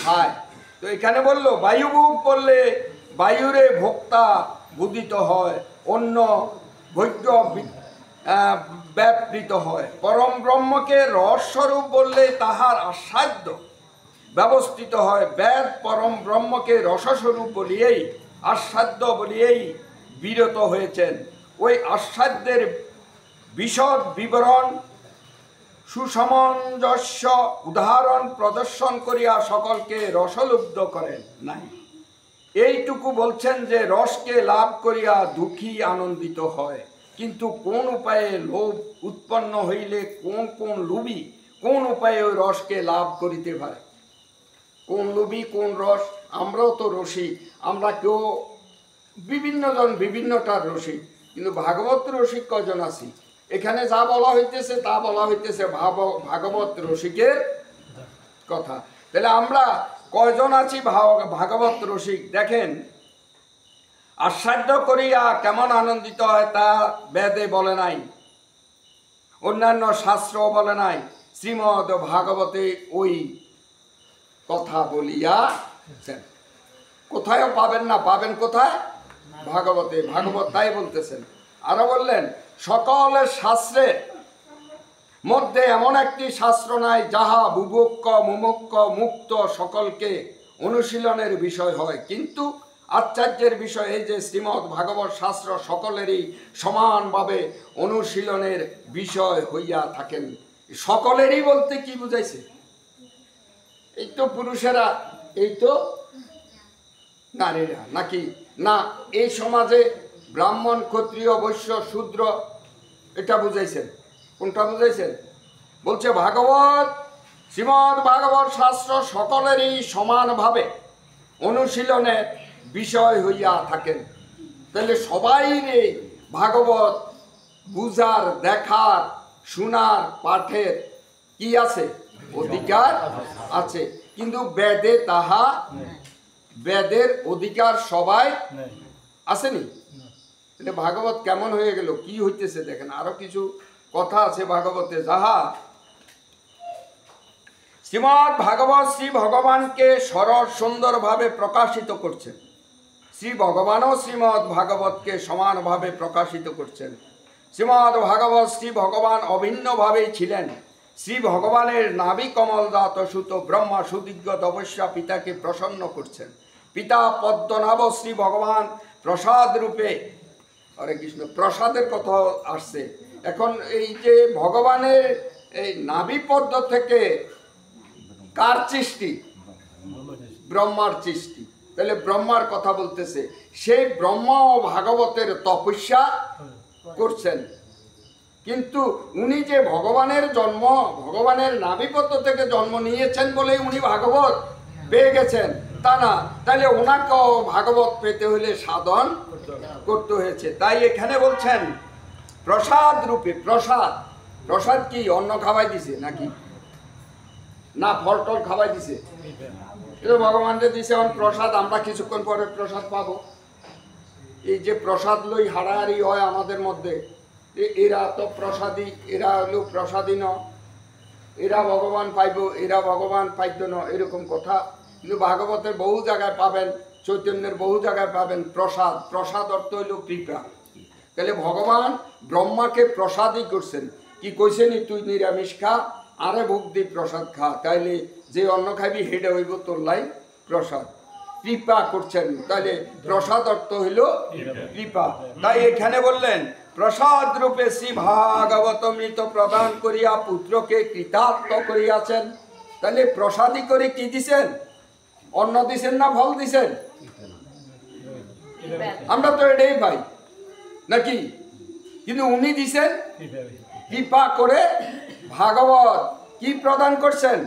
A: খায়। তো এখানে বললো বায়ু ভুক বললে বায়ুরে ভোক্তা বুদিত হয়, অন্য ভৈজ্য ব্যাপৃত হয়। পরম ব্রহ্মকে রসস্বরূপ বললে তাহার আস্বাদ্য ব্যবস্থিত হয়। বেদ পরম ব্রহ্মকে রসস্বরূপ বলিয়েই, আস্বাদ্য বলিয়েই বিরত হয়েছেন। ওই আস্বাদ্যের বিশদ বিবরণ সুসমঞ্জস্য উদাহরণ প্রদর্শন করিয়া সকলকে রসলুব্ধ করেন নাই। এইটুকু বলছেন যে রসকে লাভ করিয়া দুঃখী আনন্দিত হয়, কিন্তু কোন উপায়ে লোভ উৎপন্ন হইলে কোন লোভী কোন উপায়ে ওই রসকে লাভ করিতে পারে? কোন লোভী কোন রস? আমরাও তো রসিক, আমরা কেউ বিভিন্ন জন বিভিন্নটার রসিক, কিন্তু ভাগবত রসিক কজন আছি? এখানে যা বলা হইতেছে তা বলা হইতেছে ভাগবত রসিকের কথা। তাহলে আমরা কয়জন আছি ভাগবত রসিক? দেখেন, আস্বাদ্য করিয়া কেমন আনন্দিত হয় তা বেদে বলে নাই, অন্যান্য শাস্ত্র বলে নাই, শ্রীমদ ভাগবতে ওই কথা বলিয়া কোথায়ও পাবেন না। পাবেন কোথায়? ভাগবতে। ভাগবত তাই বলতেছেন। আরো বললেন সকলের শাস্ত্রের মধ্যে এমন একটি শাস্ত্র নাই যাহা বুভুক্ষ মুমুক্ষ মুক্ত সকলকে অনুশীলনের বিষয় হয়, কিন্তু আচার্যের বিষয় এই যে শ্রীমৎ ভাগবত শাস্ত্র সকলেরই সমানভাবে অনুশীলনের বিষয় হইয়া থাকেন। সকলেরই বলতে কি বুঝাইছে? এই তো পুরুষেরা, এই তো নারীরা, নাকি না এই সমাজে ব্রাহ্মণ, ক্ষত্রিয়, বৈশ্য, শূদ্র, এটা বুঝাইছেন? কোনটা বুঝাইছেন? বলছে ভাগবত, শ্রীমদ্ ভাগবত শাস্ত্র সকলেরই সমানভাবে অনুশীলনের বিষয় হইয়া থাকেন। তাহলে সবাই ভাগবত বুঝার, দেখার, শোনার, পাঠের কি আছে? অধিকার আছে। কিন্তু বেদে তাহা, বেদের অধিকার সবাই আসেনি। তাহলে ভাগবত কেমন হয়ে গেল? কি হইতেছে দেখেন, আরো কিছু কথা আছে ভাগবতে। যাহা শ্রীমদ্ ভাগবত শ্রী ভগবানকে সরল সুন্দরভাবে প্রকাশিত করছেন। শ্রী ভগবানও শ্রীমদ্ ভাগবতকে সমানভাবে প্রকাশিত করছেন। শ্রীমদ্ ভাগবত শ্রী ভগবান অভিন্নভাবেই ছিলেন। শ্রী ভগবানের নাভি কমলদাত সুত ব্রহ্মা সুদিগ্গ তপস্যা পিতাকে প্রসন্ন করছেন। পিতা পদ্মনাভ শ্রী ভগবান প্রসাদ রূপে, হরে কৃষ্ণ, প্রসাদের কথা আসছে এখন। এই যে ভগবানের এই নাভি পদ্ম থেকে কার সৃষ্টি? ব্রহ্মার সৃষ্টি। তাহলে ব্রহ্মার কথা বলতেছে, সেই ব্রহ্মা ও ভাগবতের তপস্যা করছেন। কিন্তু উনি যে ভগবানের জন্ম, ভগবানের নাভিপত্র থেকে জন্ম নিয়েছেন বলে উনি ভাগবত পেয়ে গেছেন তা না। তাহলে ওনাকেও ভাগবত পেতে হলে সাধন করতে হয়েছে। তাই এখানে বলছেন প্রসাদ রূপে। প্রসাদ, প্রসাদ কি অন্ন খাওয়াই দিছে নাকি? না ফল টল খাওয়াই দিছে? ভগবানকে দিছে অন প্রসাদ। আমরা কিছুক্ষণ পরে প্রসাদ পাবো। এই যে প্রসাদ লই হারাহারি হয় আমাদের মধ্যে, এরা তো প্রসাদী, এরা হলো প্রসাদী ন, এরা ভগবান পাইব, এরা ভগবান পাইত ন, এরকম কথা। কিন্তু ভাগবতের বহু জায়গায় পাবেন, চৈতন্যের বহু জায়গায় পাবেন প্রসাদ। প্রসাদ অর্থ হইল কৃপা। তাহলে ভগবান ব্রহ্মাকে প্রসাদই করছেন। কি কইছেনি? তুই নিরামিষ খা, আরে ভোগ দি প্রসাদ খা। তাইলে যে অন্ন খাবি হেডে হইব তোর লাই প্রসাদ। কৃপা করছেন। তাহলে প্রসাদ অর্থ হইল কৃপা। তাই এখানে বললেন প্রসাদ রূপে শ্রী ভাগবত মৃত প্রদান করিয়া পুত্রকে কৃতার্থ করিয়াছেন। তাহলে প্রসাদী করে কি দিছেন? অন্ন দিছেন না ফল দিছেন? আমরা তো এটাই পাই নাকি? কিন্তু উনি দিছেন কৃপা করে। ভাগবত কি প্রদান করছেন?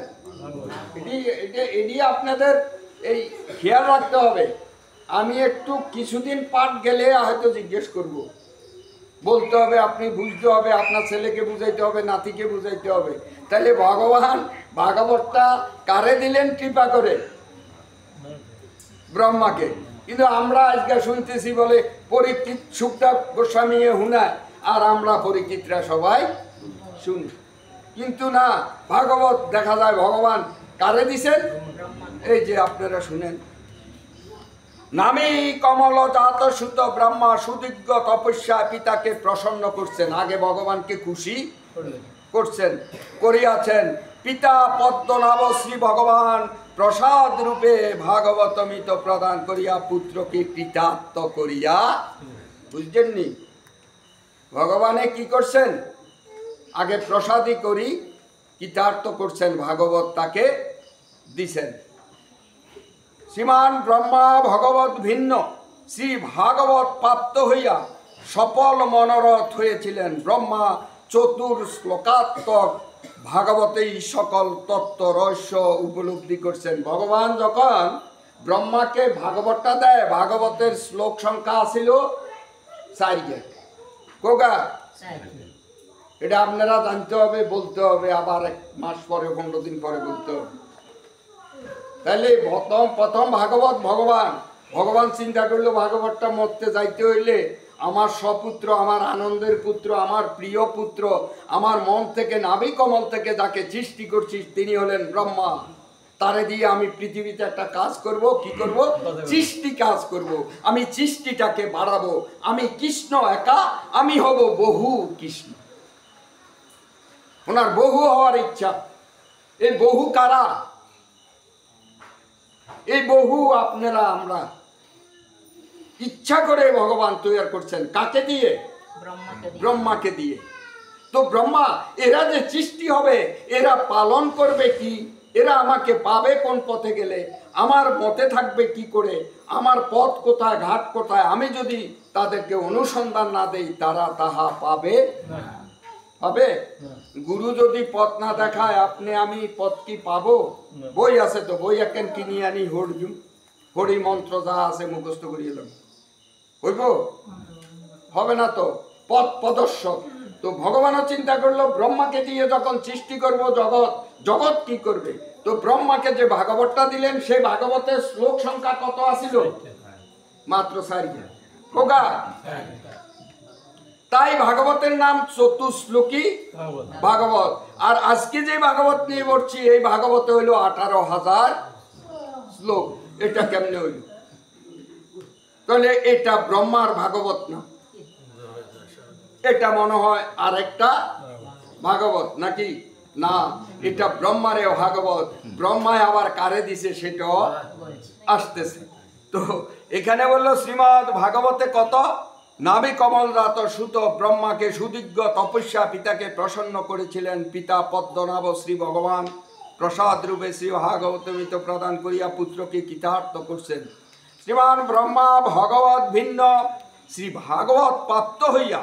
A: এটি আপনাদের এই খেয়াল রাখতে হবে। আমি একটু কিছুদিন পাঠ গেলে হয়তো জিজ্ঞেস করব, বলতে হবে, আপনি বুঝতে হবে, আপনার ছেলেকে বুঝাইতে হবে, নাতিকে বুঝাইতে হবে। তাহলে ভগবান ভাগবতটা কারে দিলেন কৃপা করে? ব্রহ্মাকে। কিন্তু আমরা আজকে শুনতেছি বলে পরীক্ষিত সুখদেব গোস্বামী হুনায়, আর আমরা পরীক্ষিতরা সবাই শুনি। কিন্তু না, ভাগবত দেখা যায় ভগবান কারে দিছেন? এই যে আপনারা শুনেন, নামে কমল জাত সুত ব্রহ্মা সুদিগ্গ তপস্যা পিতাকে প্রসন্ন করছেন। আগে ভগবানকে খুশি করছেন, করিয়াছেন। পিতা পদ্মনাভ শ্রী ভগবান প্রসাদ রূপে ভাগবতমিত প্রদান করিয়া পুত্রকে কৃতার্থ করিয়া, বুঝছেননি? ভগবানে কি করছেন? আগে প্রসাদী করি কৃতার্থ করছেন, ভাগবত তাকে দিছেন। শ্রীমান ব্রহ্মা ভগবত ভিন্ন শ্রী ভাগবত প্রাপ্ত হইয়া সফল মনোরথ হয়েছিলেন। ব্রহ্মা চতুর শ্লোকাত্মক ভাগবতেই সকল তত্ত্ব রহস্য উপলব্ধি করছেন। ভগবান যখন ব্রহ্মাকে ভাগবতটা দেয়, ভাগবতের শ্লোক সংখ্যা ছিল 4। কোগা এটা আপনারা জানতে হবে, বলতে হবে, আবার 1 মাস পরে 15 দিন পরে বলতে হবে। তাহলে প্রথম ভাগবত ভগবান চিন্তা করলো ভাগবতটা মরতে যাইতে হইলে আমার স্বপুত্র, আমার আনন্দের পুত্র, আমার প্রিয় পুত্র, আমার মন থেকে নাভি কমল থেকে যাকে সৃষ্টি করছিস তিনি হলেন ব্রহ্মা। তারে দিয়ে আমি পৃথিবীতে একটা কাজ করব। কি করব? সৃষ্টি কাজ করব। আমি সৃষ্টিটাকে বাড়াবো। আমি কৃষ্ণ একা, আমি হব বহু কৃষ্ণ। ওনার বহু হওয়ার ইচ্ছা। এই বহু কারা? এই বহু আপনারা, আমরা ইচ্ছা করে ভগবান তৈরি করছেন। কাকে দিয়ে? ব্রহ্মাকে দিয়ে। তো ব্রহ্মা এরা যে সৃষ্টি হবে এরা পালন করবে কি, এরা আমাকে পাবে কোন পথে গেলে, আমার মতে থাকবে কি করে, আমার পথ কোথায় ঘাট কোথায়, আমি যদি তাদেরকে অনুসন্ধান না দেই তারা তাহা পাবে পাবে। গুরু যদি পথ না দেখায় আপনি আমি পথ কি পাবো? বই আছে তো, বই একখান কিনে আনি হরিজুম, হরি মন্ত্র যা আছে মুখস্থ করিয়ে এলাম, হইব? হবে না তো। পথ প্রদর্শক তো ভগবানও চিন্তা করলো ব্রহ্মাকে দিয়ে যখন সৃষ্টি করব জগৎ, জগৎ কি করবে? তো ব্রহ্মাকে যে ভাগবতটা দিলেন সেই ভাগবতের শ্লোক সংখ্যা কত আছিল? মাত্র 4টা। হোগা তাই ভাগবতের নাম চতুশ্লোকী ভাগবত। আর আজকে যে ভাগবত নিয়ে পড়ছি এই ভাগবতে হইল 18,000 শ্লোক। এটা কেমনে হইল? তাহলে এটা ব্রহ্মার ভাগবত না, এটা মনে হয় আরেকটা ভাগবত নাকি? না, এটা ব্রহ্মারে ভাগবত। ব্রহ্মায় আবার কারে দিছে সেটাও আসতেছে। তো এখানে বললো শ্রীমদ ভাগবতে কত? নাভি কমল রাত সুত ব্রহ্মাকে সুদীর্ঘ তপস্যা পিতাকে প্রসন্ন করেছিলেন। পিতা পদ্মনাভ শ্রী ভগবান প্রসাদ রূপে শ্রী ভাগবতমিত প্রদান করিয়া পুত্রকে কৃতার্থ করছেন। শ্রীমান ব্রহ্মা ভগবত ভিন্ন শ্রী ভাগবত প্রাপ্ত হইয়া,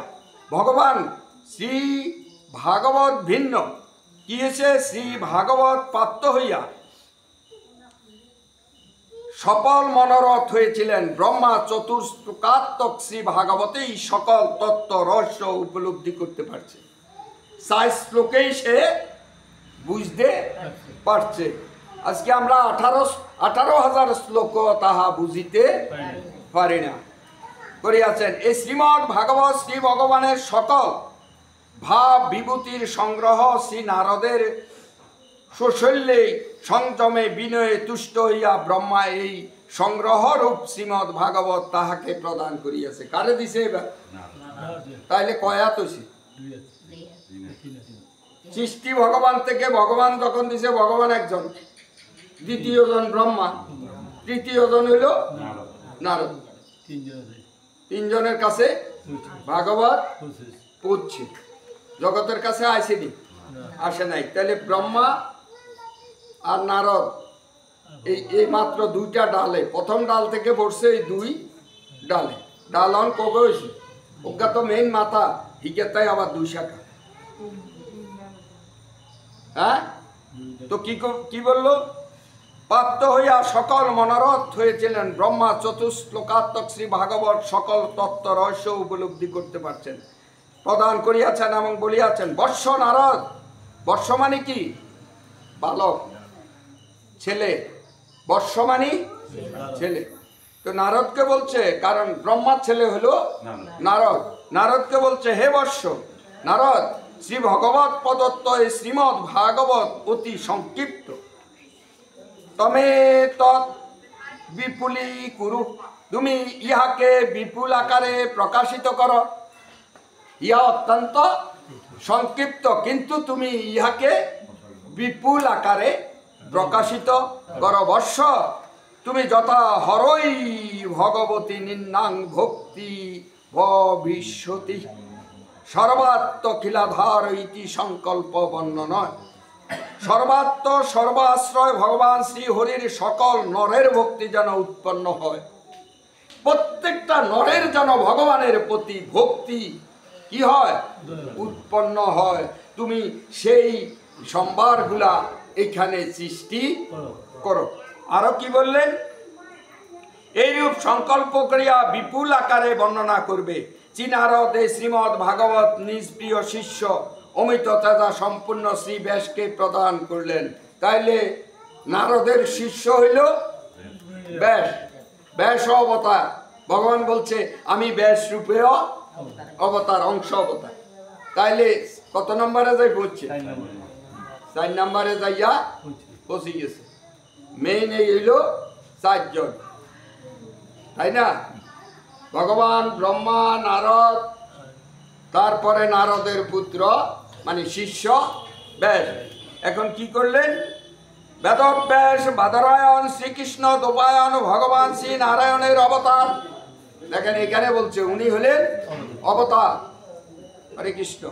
A: ভগবান শ্রী ভাগবত ভিন্ন কি হয়েছে? শ্রী ভাগবত প্রাপ্ত হইয়া সফল মনোরথ হয়েছিলেন। ব্রহ্মা চতুর্শ্লোকাত্মক শ্রী ভাগবতেই সকল তত্ত্ব রহস্য উপলব্ধি করতে পারছে। 4 শ্লোকেই সে বুঝতে পারছে। আজকে আমরা 18,000 শ্লোক তাহা বুঝিতে পারি না করিয়াছেন। এই শ্রীমদ ভাগবত শ্রী ভগবানের সকল ভাব বিভূতির সংগ্রহ। শ্রী নারদের সৌশল্যে সংযমে বিনয়ে তুষ্ট হইয়া ব্রহ্মা এই সংগ্রহ রূপ শ্রীমদ ভাগবত তাহাকে প্রদান করিয়াছে। কারে দিছে এবার? তাইলে কয়া তোছি সৃষ্টি ভগবান থেকে। ভগবান যখন দিছে, ভগবান একজন, দ্বিতীয় জন ব্রহ্মা, তৃতীয় জন হইল নারদ। 3 জনের কাছে ভাগবত পৌঁছে, জগতের কাছে আসেনি, আসে নাই। তাহলে ব্রহ্মা আর নারদ এই মাত্র 2টা ডালে, প্রথম ডাল থেকে পড়ছে এই 2 ডালে। ডাল অন কবে হয়েছে? ওগা তো মেইন মাথা, হিকে তাই আবার 2 শাখা। হ্যাঁ, তো কি বললো? প্রাপ্ত হইয়া সকল মনোরথ হয়েছিলেন। ব্রহ্মা চতুশ্লোকাত্মক শ্রী ভাগবত সকল তত্ত্ব রহস্য উপলব্ধি করতে পারছেন, প্রদান করিয়াছেন এবং বলিয়াছেন। বর্ষ নারদ, বর্ষ মানে কি? বালক, ছেলে। বর্ষ মানে ছেলে। তো নারদকে বলছে, কারণ ব্রহ্মার ছেলে হলো নারদ। নারদকে বলছে, হে বর্ষ নারদ, শ্রী ভগবত প্রদত্ত এই শ্রীমদ ভাগবত অতি সংক্ষিপ্ত। তমে তৎ বিপুলি কুরু, তুমি ইহাকে বিপুল আকারে প্রকাশিত করো। ইহা অত্যন্ত সংক্ষিপ্ত, কিন্তু তুমি ইহাকে বিপুল আকারে প্রকাশিত করো। বর্ষ, তুমি যথা হরই ভগবতী নিন্নাং ভক্তি ভবিষ্যতি সর্বাত্মখিলাধার ইতি সংকল্প বর্ণনয়। সর্বাত্ম সর্বাশ্রয় ভগবান শ্রী হরির সকল নরের ভক্তি যেন উৎপন্ন হয়। প্রত্যেকটা নরের যেন ভগবানের প্রতি ভক্তি কি হয়? উৎপন্ন হয়। তুমি সেই সম্ভারগুলা এখানে সৃষ্টি করো। আরো কি বললেন? এইরূপ সংকল্প করিয়া বিপুল আকারে বর্ণনা করবে। নারদ এই শ্রীমদ ভাগবত নিজ প্রিয় শিষ্য অমিত তেজা সম্পূর্ণ শ্রী ব্যাসকে প্রদান করলেন। তাইলে নারদের শিষ্য হইল ব্যাস। ব্যাস অবতার। ভগবান বলছে আমি ব্যাস রূপেও অবতার, অংশ অবতার। তাইলে কত নম্বরে যাই পৌঁছে? 4 নম্বরে যাইয়া পৌঁছে গেছে। মেইন এই হইল 4 জন, তাই না? ভগবান, ব্রহ্মা, নারদ, তারপরে নারদের পুত্র মানে শিষ্য ব্যাস। এখন কি করলেন? বেদব্যাস বাদরায়ণ শ্রীকৃষ্ণ দোপায়ন ভগবান শ্রী নারায়ণের অবতার। দেখেন এখানে বলছে উনি হলেন অবতার। হরে কৃষ্ণ।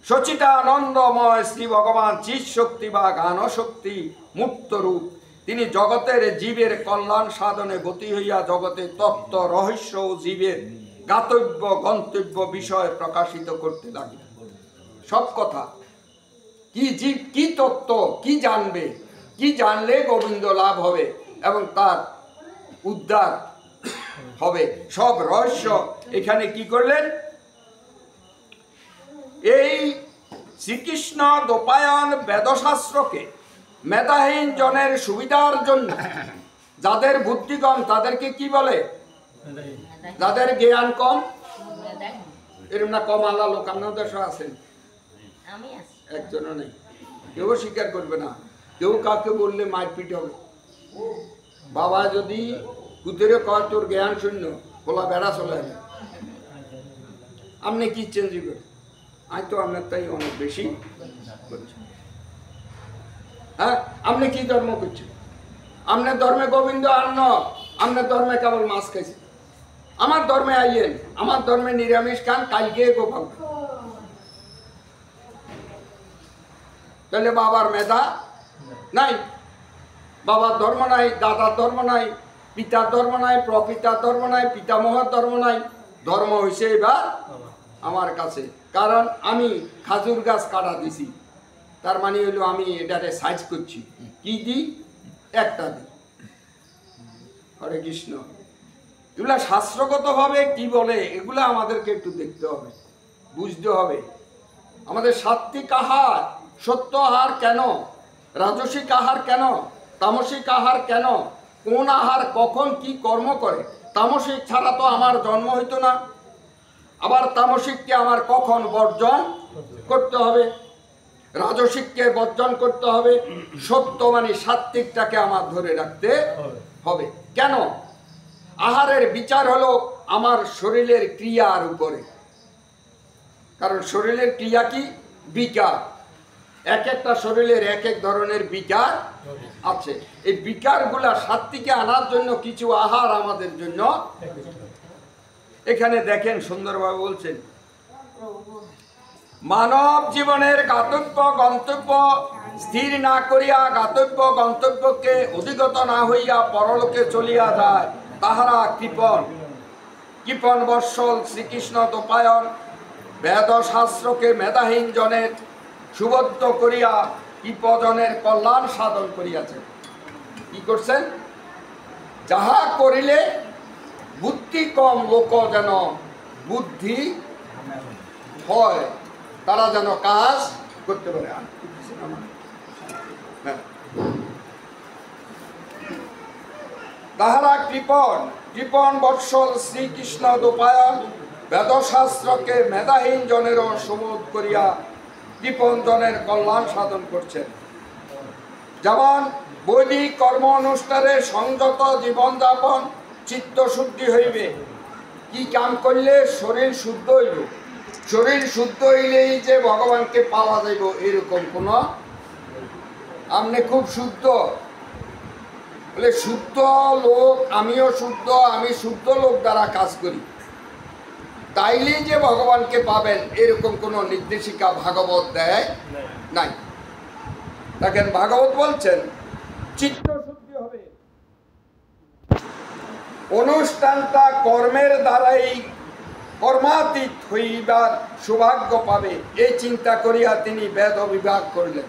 A: সচিতানন্দময় শ্রী ভগবান চিৎ শক্তি বা জ্ঞান শক্তি মুক্ত রূপ, তিনি জগতের জীবের কল্যাণ সাধনে গতি হইয়া জগতে তত্ত্ব রহস্য ও জীবের গাতব্য গন্তব্য বিষয় প্রকাশিত করতে লাগিলেন। সব কথা কি জীব কি তত্ত্ব কি জানবে, কি জানলে গোবিন্দ লাভ হবে এবং তার উদ্ধার হবে, সব রহস্য এখানে কি করলেন। এই শ্রীকৃষ্ণ দোপায়ন বেদশাস্ত্রকে মেধাহীন জনের সুবিধার জন্য, যাদের বুদ্ধি কম তাদেরকে কি বলে, যাদের জ্ঞান কম, এরকম না কম আল্লাহ লোক আপনার দেশে আছেন,
B: আমি আছি,
A: একজনও নেই, কেউ স্বীকার করবে না, কেউ কাউকে বললে মারপিট হবে। বাবা যদি কুতুরে কয় তোর জ্ঞান শূন্য, বলা বেড়া চলে যাবে, আপনি কি চেঞ্জ করবেন, আমি তো আপনার তাই অনেক বেশি করছি। হ্যাঁ, আপনি কি ধর্ম করছেন, আপনার ধর্মে গোবিন্দ আর ন, আপনার ধর্মে কেবল মাছ খাইছে, আমার ধর্মে আইয়েন, আমার ধর্মে নিরামিষ খান, কালকে গোপাল। তাহলে বাবার মেধা নাই, বাবার ধর্ম নাই, দাদার ধর্ম নাই, পিতার ধর্ম নাই, প্রপিতার ধর্ম নাই, পিতামহের ধর্ম নাই, ধর্ম হয়েছে এবার আমার কাছে। কারণ আমি খাজুর গাছ কাটা দিছি, তার মানে হইলো আমি এটারে সাইজ করছি, কি দিই, একটা দিই। হরে কৃষ্ণ। এগুলা শাস্ত্রগতভাবে কি বলে, এগুলা আমাদেরকে একটু দেখতে হবে, বুঝতে হবে। আমাদের সাত্বিক আহার, সত্য আহার কেন, রাজসিক আহার কেন, তামসিক আহার কেন, কোন আহার কখন কি কর্ম করে। তামসিক ছাড়া তো আমার জন্ম হইতো না, আবার তামসিককে আমার কখন বর্জন করতে হবে, রাজসিককে বর্জন করতে হবে, সত্য মানে সাত্বিকটাকে আমার ধরে রাখতে হবে। কেন? আহারের বিচার হলো আমার শরীরের ক্রিয়ার উপরে, কারণ শরীরের ক্রিয়া কি, বিকার, এক একটা শরীরের এক এক ধরনের বিকার আছে। এই বিকারগুলা সাত্বিকে আনার জন্য কিছু আহার আমাদের জন্য। এখানে দেখেন সুন্দরভাবে বলছেন, মানব জীবনের গাতব্য গন্তব্য স্থির না করিয়া গাতব্য গন্তব্যকে অধিগত না হইয়া পরলোকে চলিয়া যায়, তাহারা কৃপণ। কৃপণ বৎসল শ্রীকৃষ্ণ দোপায়ন বেদ শাস্ত্রকে মেধাহীন জনের সুবদ্ধ করিয়া কৃপজনের কল্যাণ সাধন করিয়াছেন। কি করছেন? যাহা করিলে বুদ্ধি কম লোক যেন বুদ্ধি হয়, তারা যেন কাজ করতে পারে। তাহারা কৃপণ, কৃপণ বৎসল শ্রীকৃষ্ণ দোপায়ন বেদশাস্ত্রকে মেধাহীন জনেরও সুবোধ করিয়া কৃপণ জনের কল্যাণ সাধন করছেন। যেমন বৈদিক কর্ম অনুষ্ঠানে সংযত জীবনযাপন চিত্ত শুদ্ধি হইবে। কি কাম করলে শরীর শুদ্ধ হইল, শরীর শুদ্ধ হইলেই যে ভগবানকে পাওয়া যাইব এরকম কোন, আপনি খুব শুদ্ধ বলে শুদ্ধ লোক, আমিও শুদ্ধ, আমি শুদ্ধ লোক দ্বারা কাজ করি তাইলেই যে ভগবানকে পাবেন এরকম কোন নির্দেশিকা ভাগবত দেয় নাই। দেখেন ভাগবত বলছেন চিত্ত শুদ্ধি হবে, অনুষ্ঠানটা কর্মের দ্বারাই কর্মাতীত হইবার সৌভাগ্য পাবে, এই চিন্তা করিয়া তিনি বেদ বিভাগ করলেন।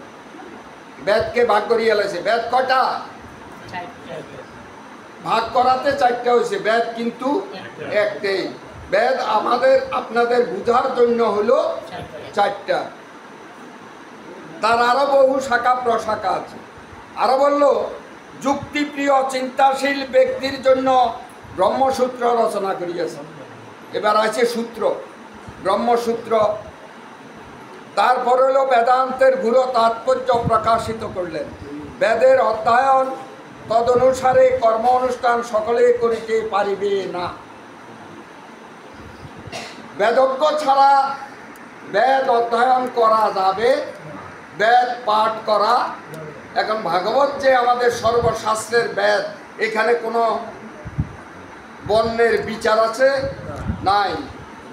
A: বেদকে ভাগ করিয়া লেছে। বেদ কটা? ভাগ করাতে চারটা হয়েছে, বেদ কিন্তু একটাই। বেদ আমাদের আপনাদের বুঝার জন্য হলো চারটা, তার আরো বহু শাখা প্রশাখা আছে। আরো বললো যুক্তিপ্রিয় চিন্তাশীল ব্যক্তির জন্য ব্রহ্মসূত্র রচনা করিয়াছে। এবার আছে সূত্র, ব্রহ্মসূত্র। তারপর হলো বেদান্তের গূঢ় তাৎপর্য প্রকাশিত করলেন। বেদের অধ্যয়ন তদনুসারে কর্ম অনুষ্ঠান সকলে করিতে পারিবে না। বেদজ্ঞ ছাড়া বেদ অধ্যয়ন করা যাবে, বেদ পাঠ করা। এখন ভাগবত যে আমাদের সর্বশাস্ত্রের বেদ, এখানে কোনো বর্ণের বিচার আছে নাই।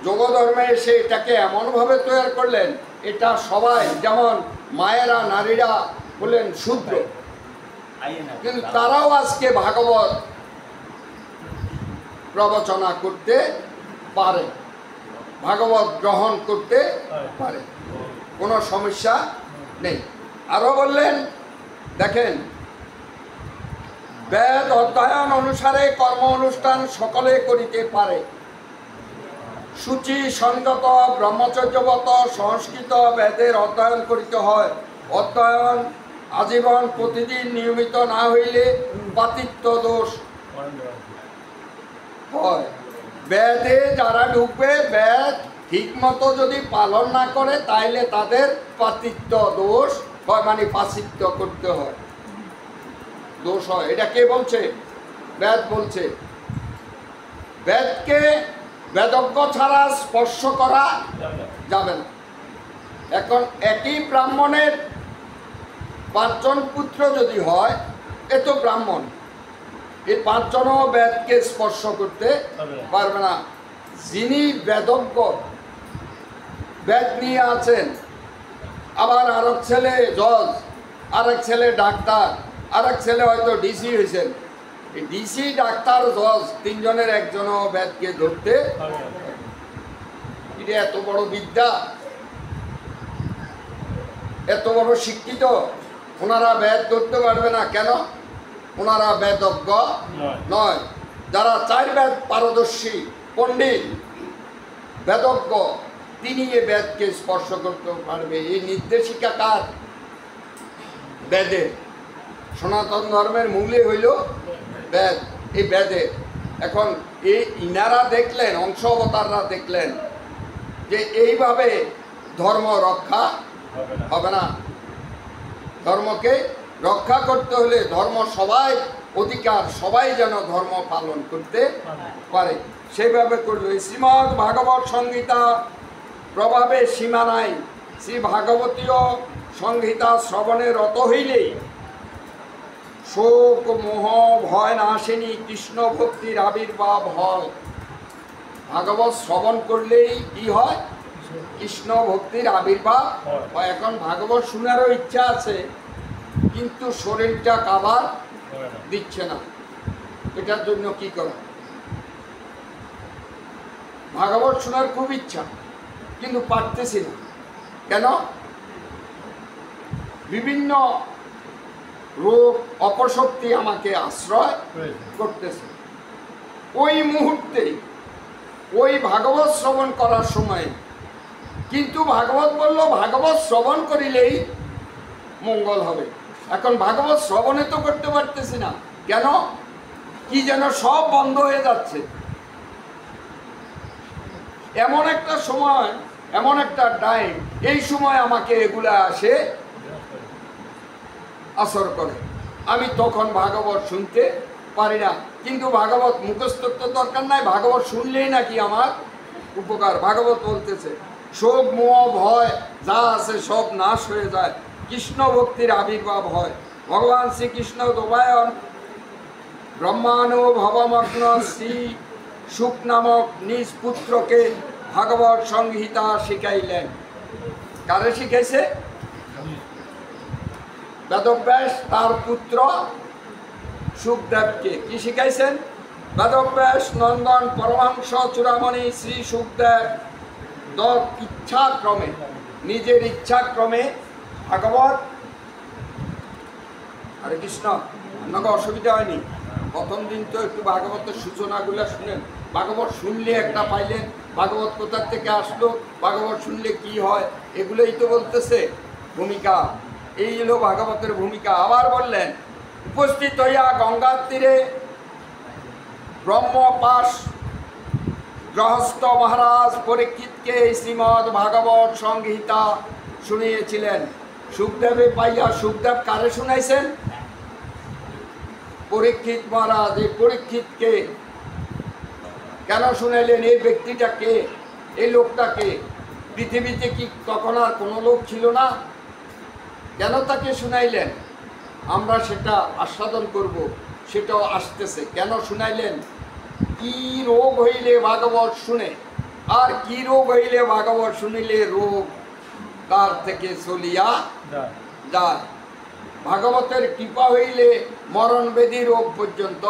A: যোগধর্মে এসে এটাকে এমনভাবে তৈরি করলেন এটা সবাই, যেমন মায়েরা নারীরা বলেন শূদ্র, কিন্তু তারাও আজকে ভাগবত প্রবচনা করতে পারে, ভাগবত গ্রহণ করতে পারে, কোনো সমস্যা নেই। আরো বললেন, দেখেন, বেদ অধ্যয়ন অনুসারে কর্ম অনুষ্ঠান সকলে করিতে পারে। সূচি সঙ্গত ব্রহ্মচর্যবত সংস্কৃত বেদের অধ্যয়ন করিতে হয়। অধ্যয়ন আজীবন প্রতিদিন নিয়মিত না হইলে পাতিত্ব দোষ হয়। বেদে যারা ঢুকবে, বেদ ঠিক মতো যদি পালন না করে তাইলে তাদের পাতিত্ব দোষ হয়, মানে পাশিত্ব করতে হয়, দোষ হয়। এটা কে বলছে? বেদ বলছে। বেদকে বেদজ্ঞ ছাড়া স্পর্শ করা যাবে না। এখন একই ব্রাহ্মণের 5 জন পুত্র যদি হয়, এ তো ব্রাহ্মণ, এই 5 জনও বেদকে স্পর্শ করতে পারবে না। যিনি বেদজ্ঞ, বেদ নিয়ে আছেন, আবার আরেক ছেলে জজ, আরেক ছেলে ডাক্তার, আরেক ছেলে হয়তো ডিসি হয়েছেন, এই ডিসি ডাক্তার জজ 3 জনের একজনও বেদকে ধরতে, এটা এত বড় বিদ্যা, এত বড় শিক্ষিত, ওনারা বেদ ধরতে পারবে না। কেন? ওনারা বেদজ্ঞ নয়। যারা 4 বেদ পারদর্শী পণ্ডিত বেদজ্ঞ, তিনি এ বেদকে স্পর্শ করতে পারবে। এই নির্দেশিকা কার? বেদের। সনাতন ধর্মের মূলই হইল বেদ, এই বেদে। এখন এই ইনারা দেখলেন, অংশ অবতাররা দেখলেন যে এইভাবে ধর্ম রক্ষা হবে না। ধর্মকে রক্ষা করতে হলে ধর্ম সবাই অধিকার, সবাই যেন ধর্ম পালন করতে পারে, সেইভাবে করবে। শ্রীমদ্ ভাগবত সংহিতা প্রভাবে সীমা নাই। শ্রী ভাগবতীয় সংহিতা শ্রবণে রত হইলেই শোক মোহ ভয় নাশিনী কৃষ্ণ ভক্তির আবির্ভাব হয়। ভাগবত শ্রবণ করলেই কি হয়? কৃষ্ণ ভক্তির আবির্ভাব হয়। এখন ভাগবত শোনারও ইচ্ছা আছে, কিন্তু শরীরটা কাবার দিচ্ছে না। এটার জন্য কি করা? ভাগবত শোনার খুব ইচ্ছা, কিন্তু পারতেছি না। কেন? বিভিন্ন রোগ অপশক্তি আমাকে আশ্রয় করতেছে। ওই মুহূর্তে ওই ভাগবত শ্রবণ করার সময়, কিন্তু ভাগবত বলল ভাগবত শ্রবণ করিলেই মঙ্গল হবে। এখন ভাগবত শ্রবণে তো করতে পারতেছি না। কেন? কি যেন সব বন্ধ হয়ে যাচ্ছে। এমন একটা সময়, এমন একটা টাইম, এই সময় আমাকে এগুলা আসে আসর করে, আমি তখন ভাগবত শুনতে পারি না। কিন্তু ভাগবত মুখস্থ তো দরকার নাই, ভাগবত শুনলেই নাকি আমার উপকার। ভাগবত বলতেছে শোক মোহ ভয় যা আছে সব নাশ হয়ে যায়, কৃষ্ণ ভক্তির আবির্ভাব হয়। ভগবান শ্রীকৃষ্ণ দোবায়ন ব্রহ্মাণু ভবমগ্ন শ্রী শুক নামক নিজ পুত্রকে ভাগবত সংহিতা শিখাইলেন। কারে শিখাইছে? বেদব্যাস তার পুত্র সুখদেবকে কি শিখাইছেন? বেদব্যাস নন্দন পরমাংশ চূড়ামণি শ্রী সুখদেব ইচ্ছাক্রমে, নিজের ইচ্ছাক্রমে ভাগবত। হরে কৃষ্ণ, আপনাকে অসুবিধা হয়নি? প্রথম দিন তো একটু ভাগবতের সূচনাগুলো শুনেন। ভাগবত শুনলে একটা পাইলেন, ভাগবত কোথার থেকে আসলো, ভাগবত শুনলে কি হয়, এগুলোই তো বলতেছে ভূমিকা। এই হলো ভাগবতের ভূমিকা। আবার বললেন উপস্থিত হইয়া গঙ্গার তীরে ব্রহ্মপাশ গৃহস্থ মহারাজ পরীক্ষিতকে শ্রীমদ্ ভাগবত সংহিতা শুনিয়েছিলেন। সুখদেবে পাইয়া সুখদেব কারে শুনাইছেন? পরীক্ষিত মহারাজ। এই পরীক্ষিতকে কেন শুনাইলেন? এই ব্যক্তিটা কে? এই লোকটা কে? পৃথিবীতে কি তখন আর কোনো লোক ছিল না? কেন তাকে শুনাইলেন? আমরা সেটা আস্বাদন করব, সেটাও আসতেছে। কেন শুনাইলেন? কি রোগ হইলে ভাগবত শুনে, আর কি রোগ হইলে ভাগবত শুনিলে রোগ তার থেকে চলিয়া যায়। ভাগবতের কৃপা হইলে মরণ ব্যাধি রোগ পর্যন্ত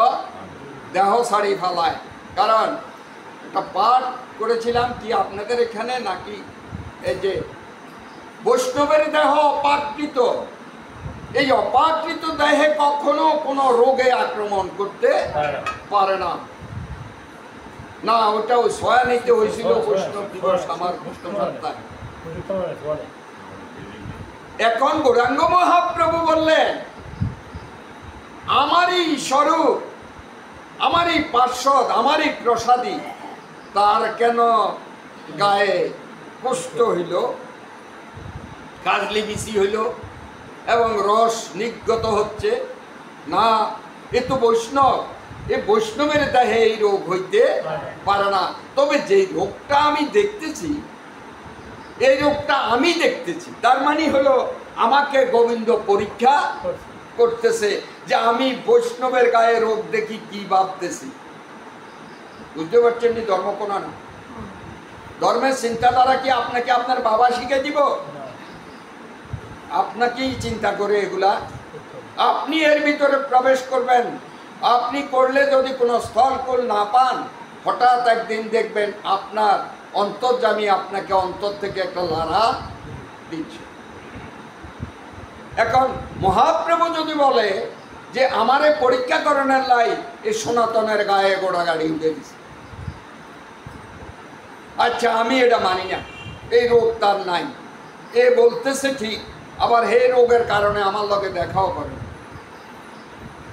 A: দেহ ছাড়ি ফেলায়। কারণ একটা পাঠ করেছিলাম কি আপনাদের এখানে, নাকি এই যে বৈষ্ণবের দেহ অপাকৃত, এই অপাকৃত দেহে কখনো কোনো রোগে আক্রমণ করতে পারে না। না, ওটা ওই সয়ানিতে হয়েছিল বৈষ্ণব দিবস আমার বৈষ্ণব সত্তায়। এখন গৌরাঙ্গ মহাপ্রভু বললেন, আমারই স্বরূপ, আমারই পার্শ্বদ, আমারই প্রসাদী, তার কেন গায়ে কষ্ট হইল, কাজলি বিসি হইল এবং রস নির্গত হচ্ছে না? এ তো বৈষ্ণব, এ বৈষ্ণবের দেহে এই রোগ হইতে পারে না। তবে যে রোগটা আমি দেখতেছি, এই রোগটা আমি দেখতেছি, তার মানে হলো আমাকে গোবিন্দ পরীক্ষা করতেছে যে আমি বৈষ্ণবের গায়ে রোগ দেখি কি ভাবতেছি। বুঝতে পারছেন? ধর্ম কোনা না, ধর্মের চিন্তাধারা কি আপনাকে আপনার বাবা শিখে দিব? আপনাকেই চিন্তা করে এগুলা আপনি এর ভিতরে প্রবেশ করবেন। আপনি করলে যদি কোনো স্থলকূল না পান, হঠাৎ একদিন দেখবেন আপনার অন্তর্যামী আপনাকে অন্তর থেকে একটা লড়া দিচ্ছে। এখন মহাপ্রভু যদি বলে যে আমারে পরীক্ষা করণের লাই এই সনাতনের গায়ে গোড়াগাড়ি উঠে দিচ্ছে, আচ্ছা আমি এটা মানি না, এই রোগ তার নাই, এ বলতেছে ঠিক, আবার হে রোগের কারণে আমার লগে দেখাও করে,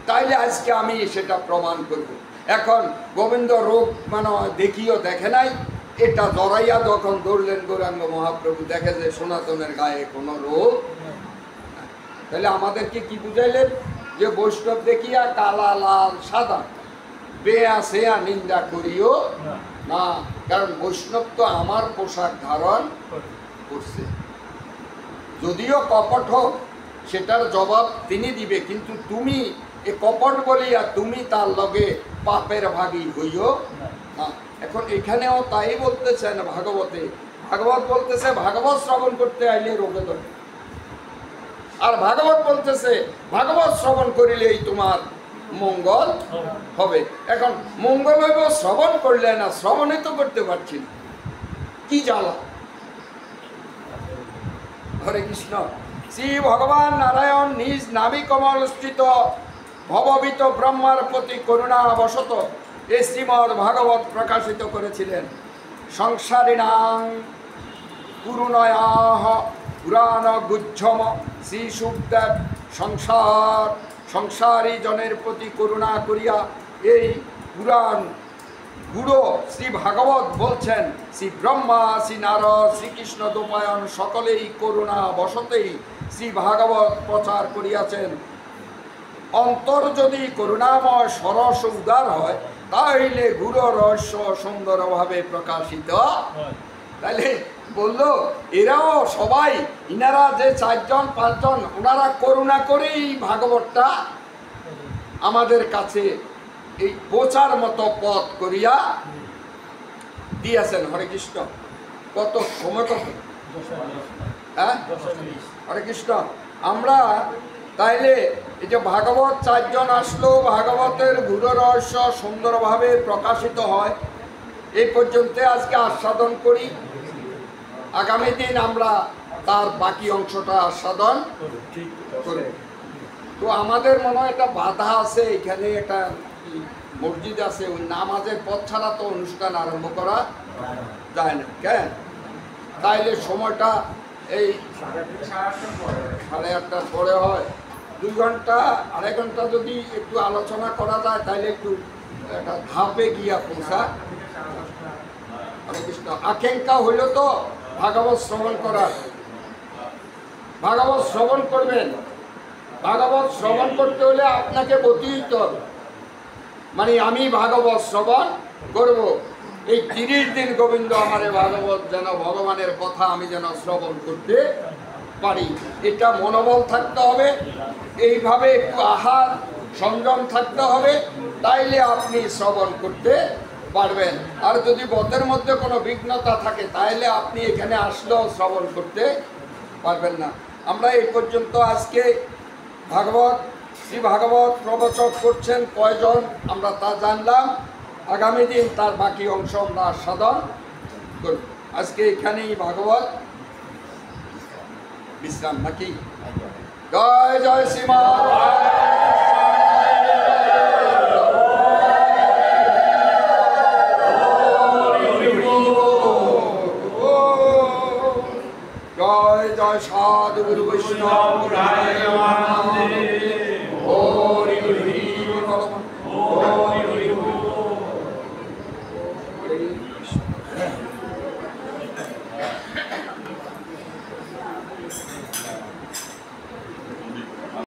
A: তাইলে আজকে আমি সেটা প্রমাণ করব। এখন গোবিন্দ রোগ মানে দেখিও দেখে নাই, এটা জড়াইয়া যখন ধরলেন গৌরাঙ্গ মহাপ্রভু, দেখে যে সনাতনের গায়ে কোনো রোগ, তাহলে আমাদেরকে কি বুঝাইলেন? যে বৈষ্ণব দেখিয়া কালা লাল সাদা বেয়া সেয়া নিন্দা করিও না, কারণ বৈষ্ণব তো আমার পোশাক ধারণ করছে। যদিও কপট হোক সেটার জবাব তিনি দিবে, কিন্তু তুমি এ কপট বলিয়া তুমি তার লগে পাপের ভাগী হইও না। এখন এখানেও তাই বলতেছেন ভাগবতে, ভাগবত বলতেছে ভাগবত শ্রবণ করতে আইলে রোগে ধরে, আর ভাগবত বলতেছে ভাগবত শ্রবণ করিলেই তোমার মঙ্গল হবে। এখন মঙ্গল হইব শ্রবণ করলে না, শ্রবণে তো করতে পারছি না, কি জ্বালা। হরে কৃষ্ণ। শ্রী ভগবান নারায়ণ নিজ নাভি কমল স্থিত ভববিত ব্রহ্মার প্রতি করুণা বশত এই শ্রীমদ্ ভাগবত প্রকাশিত করেছিলেন। সংসারিণাং পুরুণয়াহ পুরাণ গুজ্জম শ্রী সুখদেব সংসারী জনের প্রতি করুণা করিয়া এই পুরাণ গুরু শ্রী ভাগবত বলছেন, শ্রী ব্রহ্মা, শ্রী নারদ, শ্রীকৃষ্ণ দোপায়ন সকলেই করুণা বশতেই শ্রী ভাগবত প্রচার করিয়াছেন। অন্তর যদি করুণাময় সরস উদার হয়, তাহলে গুরু রহস্য সুন্দরভাবে প্রকাশিত। তাহলে বললো এরাও সবাই, ইনারা যে 4 জন 5 জন, ওনারা করুণা করেই ভাগবতটা আমাদের কাছে এই বোঝার মতো পথ করিয়া দিয়েছেন। হরে কৃষ্ণ। কত সময়, কত? হ্যাঁ, হরে কৃষ্ণ। আমরা তাইলে এই যে ভাগবত 4 জন আসলো, ভাগবতের গুরু রহস্য সুন্দরভাবে প্রকাশিত হয়, এই পর্যন্ত আজকে আস্বাদন করি। আগামী দিন আমরা তার বাকি অংশটা আস্বাদন করি। তো আমাদের মনে হয় একটা বাধা আছে, এখানে একটা মসজিদ আছে, ওই নামাজের পথ ছাড়া তো অনুষ্ঠান আরম্ভ করা যায় না। কেন? তাইলে সময়টা এই 8:30টার পরে হয়, 2 ঘন্টা 2.5 ঘন্টা যদি একটু আলোচনা করা যায়, তাইলে একটু একটা ধাপে গিয়া পৌঁছা। হরে কৃষ্ণ। আকাঙ্ক্ষা হইল তো ভাগবত শ্রবণ করার, ভাগবত শ্রবণ করবেন। ভাগবত শ্রবণ করতে হলে আপনাকে বতিত হবে, মানে আমি ভাগবত শ্রবণ করব। এই 30 দিন গোবিন্দ আমারে ভাগবত যেন, ভগবানের কথা আমি যেন শ্রবণ করতে পারি, এটা মনোবল থাকতে হবে। এইভাবে একটু আহার সংযম থাকতে হবে, তাইলে আপনি শ্রবণ করতে পারবেন। আর যদি পথের মধ্যে কোনো বিঘ্নতা থাকে, তাহলে আপনি এখানে আসলেও শ্রবণ করতে পারবেন না। আমরা এই পর্যন্ত আজকে ভাগবত শ্রী ভাগবত প্রবচক করছেন কয়জন আমরা তা জানলাম। আগামী দিন তার বাকি অংশ আমরা সাধন করব। আজকে এখানেই ভাগবত বিশ্রাম নাকি? জয় জয় শ্রীমা। জয় জয় সাধু গুরু বৈষ্ণব।